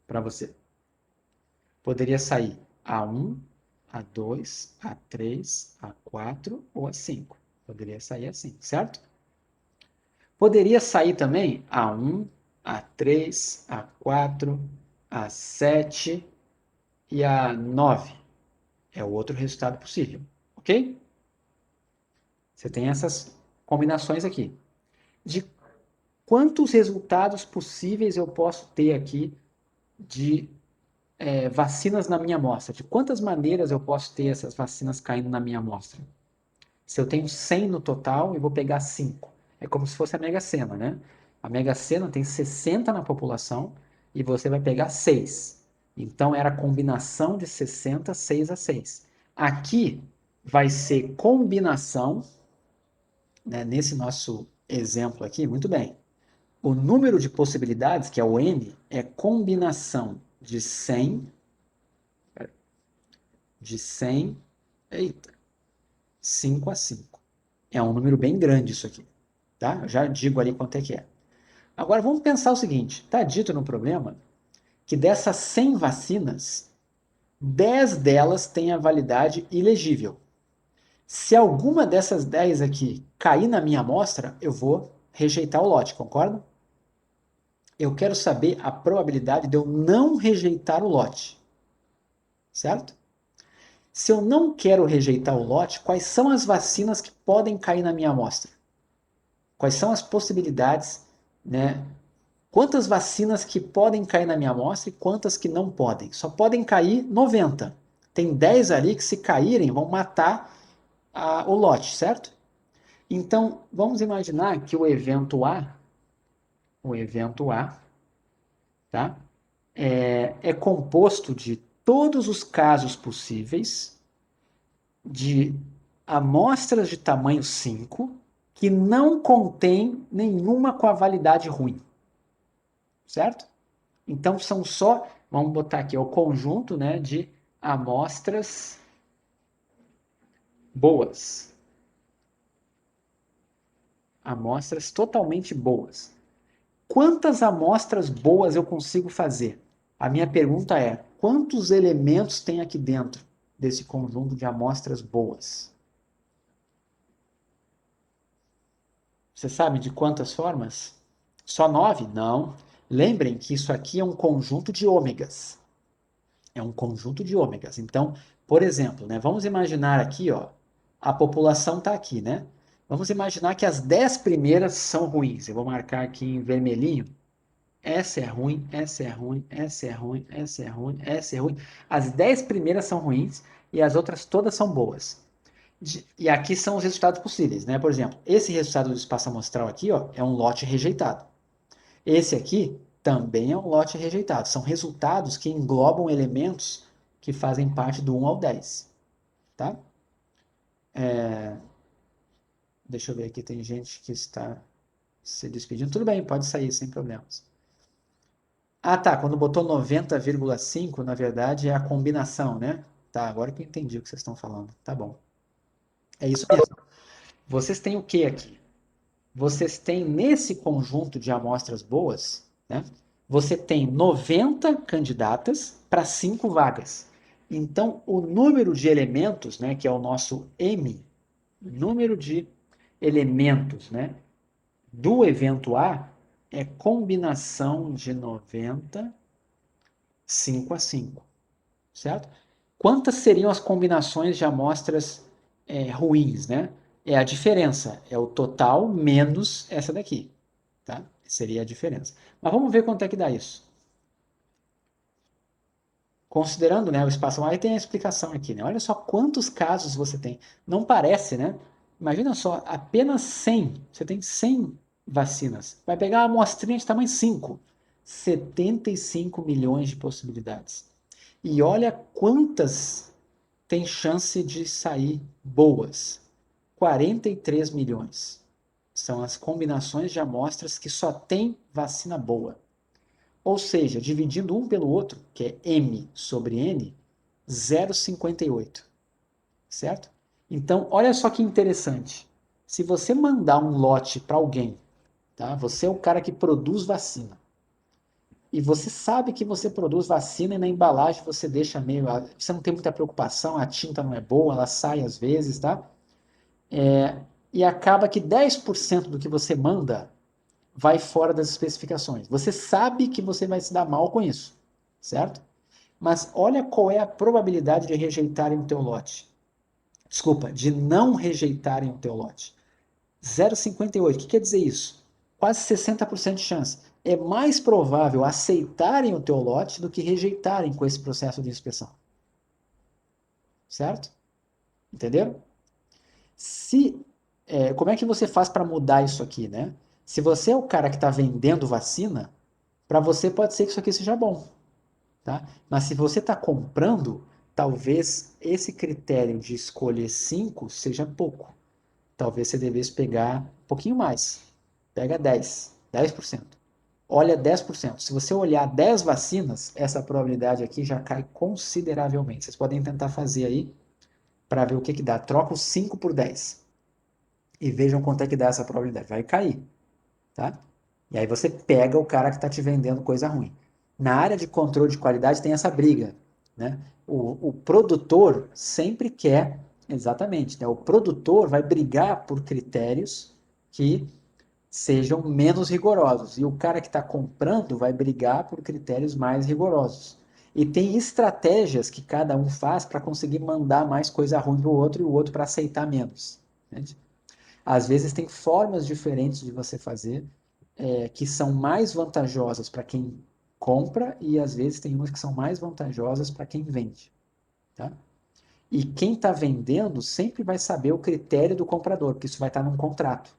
para você? Poderia sair A1, A2, A3, A4 ou A5. Poderia sair assim, certo? Poderia sair também A1, A3, A4, A7 e A9. É o outro resultado possível, ok? Você tem essas combinações aqui. De quantos resultados possíveis eu posso ter aqui de vacinas na minha amostra? De quantas maneiras eu posso ter essas vacinas caindo na minha amostra? Se eu tenho 100 no total, eu vou pegar 5. É como se fosse a Mega Sena, né? A Mega Sena tem 60 na população e você vai pegar 6. Então era a combinação de 60, 6 a 6. Aqui vai ser combinação, né, nesse nosso exemplo aqui, muito bem. O número de possibilidades, que é o N, é combinação de 100, eita, 5 a 5. É um número bem grande isso aqui, tá? Eu já digo ali quanto é que é. Agora vamos pensar o seguinte, está dito no problema que dessas 100 vacinas, 10 delas têm a validade ilegível. Se alguma dessas 10 aqui cair na minha amostra, eu vou rejeitar o lote, concorda? Eu quero saber a probabilidade de eu não rejeitar o lote, certo? Se eu não quero rejeitar o lote, quais são as vacinas que podem cair na minha amostra? Quais são as possibilidades, né? Quantas vacinas que podem cair na minha amostra e quantas que não podem? Só podem cair 90. Tem 10 ali que, se caírem, vão matar o lote, certo? Então, vamos imaginar que o evento A, tá? É composto de todos os casos possíveis de amostras de tamanho 5 que não contém nenhuma com a validade ruim, certo? Então são só, vamos botar aqui, o conjunto, né, de amostras boas. Amostras totalmente boas. Quantas amostras boas eu consigo fazer? A minha pergunta é, quantos elementos tem aqui dentro desse conjunto de amostras boas? Você sabe de quantas formas? Só 9? Não. Lembrem que isso aqui é um conjunto de ômegas. É um conjunto de ômegas. Então, por exemplo, né, vamos imaginar aqui, ó, a população está aqui, né? Vamos imaginar que as 10 primeiras são ruins. Eu vou marcar aqui em vermelhinho. Essa é ruim, essa é ruim, essa é ruim, essa é ruim, essa é ruim. As 10 primeiras são ruins e as outras todas são boas. E aqui são os resultados possíveis, né? Por exemplo, esse resultado do espaço amostral aqui, ó, é um lote rejeitado. Esse aqui também é um lote rejeitado. São resultados que englobam elementos que fazem parte do 1 ao 10. Tá? Deixa eu ver aqui, tem gente que está se despedindo. Tudo bem, pode sair sem problemas. Ah, tá. Quando botou 90,5, na verdade é a combinação, né? Tá, agora que eu entendi o que vocês estão falando. Tá bom. É isso mesmo. Vocês têm o que aqui? Vocês têm nesse conjunto de amostras boas, né? Você tem 90 candidatas para 5 vagas. Então, o número de elementos, né, que é o nosso M, número de elementos, né, do evento A é combinação de 90, 5-5, certo? Quantas seriam as combinações de amostras ruins, né? É a diferença, é o total menos essa daqui, tá? Seria a diferença. Mas vamos ver quanto é que dá isso. Considerando, né, o espaço maior, tem a explicação aqui, né? Olha só quantos casos você tem. Não parece, né? Imagina só, apenas 100, você tem 100 vacinas. Vai pegar uma amostrinha de tamanho 5, 75 milhões de possibilidades. E olha quantas tem chance de sair boas. 43 milhões. São as combinações de amostras que só tem vacina boa. Ou seja, dividindo um pelo outro, que é M sobre N, 0,58. Certo? Então, olha só que interessante. Se você mandar um lote para alguém, tá? Você é o cara que produz vacina. E você sabe que você produz vacina e na embalagem você deixa meio. Você não tem muita preocupação, a tinta não é boa, ela sai às vezes, tá? E acaba que 10% do que você manda vai fora das especificações. Você sabe que você vai se dar mal com isso, certo? Mas olha qual é a probabilidade de rejeitarem o teu lote. Desculpa, de não rejeitarem o teu lote. 0,58. O que quer dizer isso? Quase 60% de chance. É mais provável aceitarem o teu lote do que rejeitarem com esse processo de inspeção. Certo? Entenderam? Como é que você faz para mudar isso aqui, né? Se você é o cara que está vendendo vacina, para você pode ser que isso aqui seja bom, tá? Mas se você está comprando, talvez esse critério de escolher 5 seja pouco. Talvez você devesse pegar um pouquinho mais. Pega 10%. Olha 10%. Se você olhar 10 vacinas, essa probabilidade aqui já cai consideravelmente. Vocês podem tentar fazer aí para ver o que dá. Troca os 5 por 10 e vejam quanto é que dá essa probabilidade. Vai cair, tá? E aí você pega o cara que está te vendendo coisa ruim. Na área de controle de qualidade tem essa briga, né? O produtor sempre quer, exatamente, né? O produtor vai brigar por critérios que sejam menos rigorosos. E o cara que está comprando vai brigar por critérios mais rigorosos. E tem estratégias que cada um faz para conseguir mandar mais coisa ruim para o outro e o outro para aceitar menos. Entende? Às vezes tem formas diferentes de você fazer que são mais vantajosas para quem compra e às vezes tem umas que são mais vantajosas para quem vende. Tá? E quem está vendendo sempre vai saber o critério do comprador, porque isso vai estar num contrato.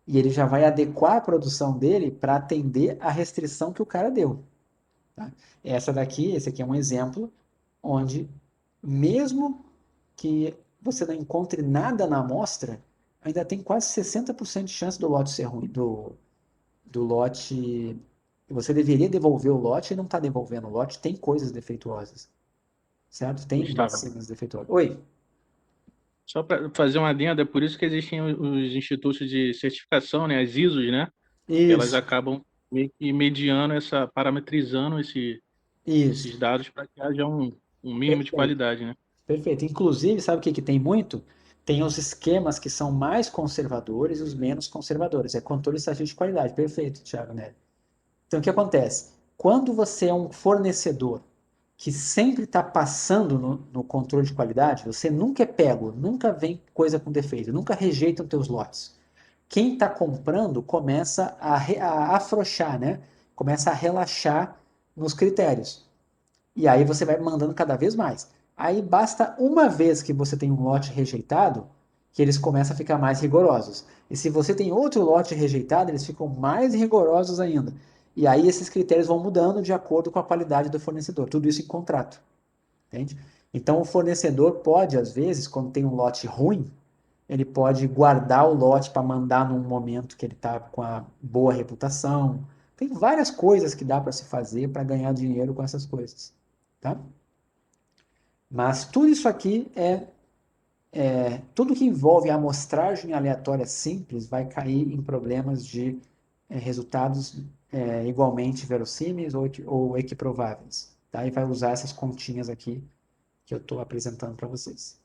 E ele já vai adequar a produção dele para atender a restrição que o cara deu. Tá? Esse aqui é um exemplo onde, mesmo que você não encontre nada na amostra, ainda tem quase 60% de chance do lote ser ruim, do lote. Você deveria devolver o lote e não está devolvendo o lote, tem coisas defeituosas, certo? Tem Gustavo, vacinas defeituosas. Oi. só para fazer uma adenda, é por isso que existem os institutos de certificação, né, as ISOs, né? Elas Isso, acabam meio que mediando parametrizando esses isso. dados para que haja um mínimo de Perfeito. qualidade, né? Perfeito. Inclusive, sabe o que tem muito? Tem os esquemas que são mais conservadores e os menos conservadores. É controle estatístico de qualidade. Perfeito, Thiago Nery. Então, o que acontece? Quando você é um fornecedor que sempre está passando no controle de qualidade, você nunca é pego, nunca vem coisa com defeito, nunca rejeitam teus lotes. Quem está comprando começa a afrouxar, né? Começa a relaxar nos critérios. E aí você vai mandando cada vez mais. Aí basta uma vez que você tem um lote rejeitado, que eles começam a ficar mais rigorosos. E se você tem outro lote rejeitado, eles ficam mais rigorosos ainda. E aí esses critérios vão mudando de acordo com a qualidade do fornecedor. Tudo isso em contrato. Entende? Então o fornecedor pode, às vezes, quando tem um lote ruim, ele pode guardar o lote para mandar num momento que ele está com a boa reputação. Tem várias coisas que dá para se fazer para ganhar dinheiro com essas coisas. Tá? Mas tudo isso aqui tudo que envolve a amostragem aleatória simples vai cair em problemas de resultados igualmente verossímeis ou equiprováveis. Tá? E vai usar essas continhas aqui que eu estou apresentando para vocês.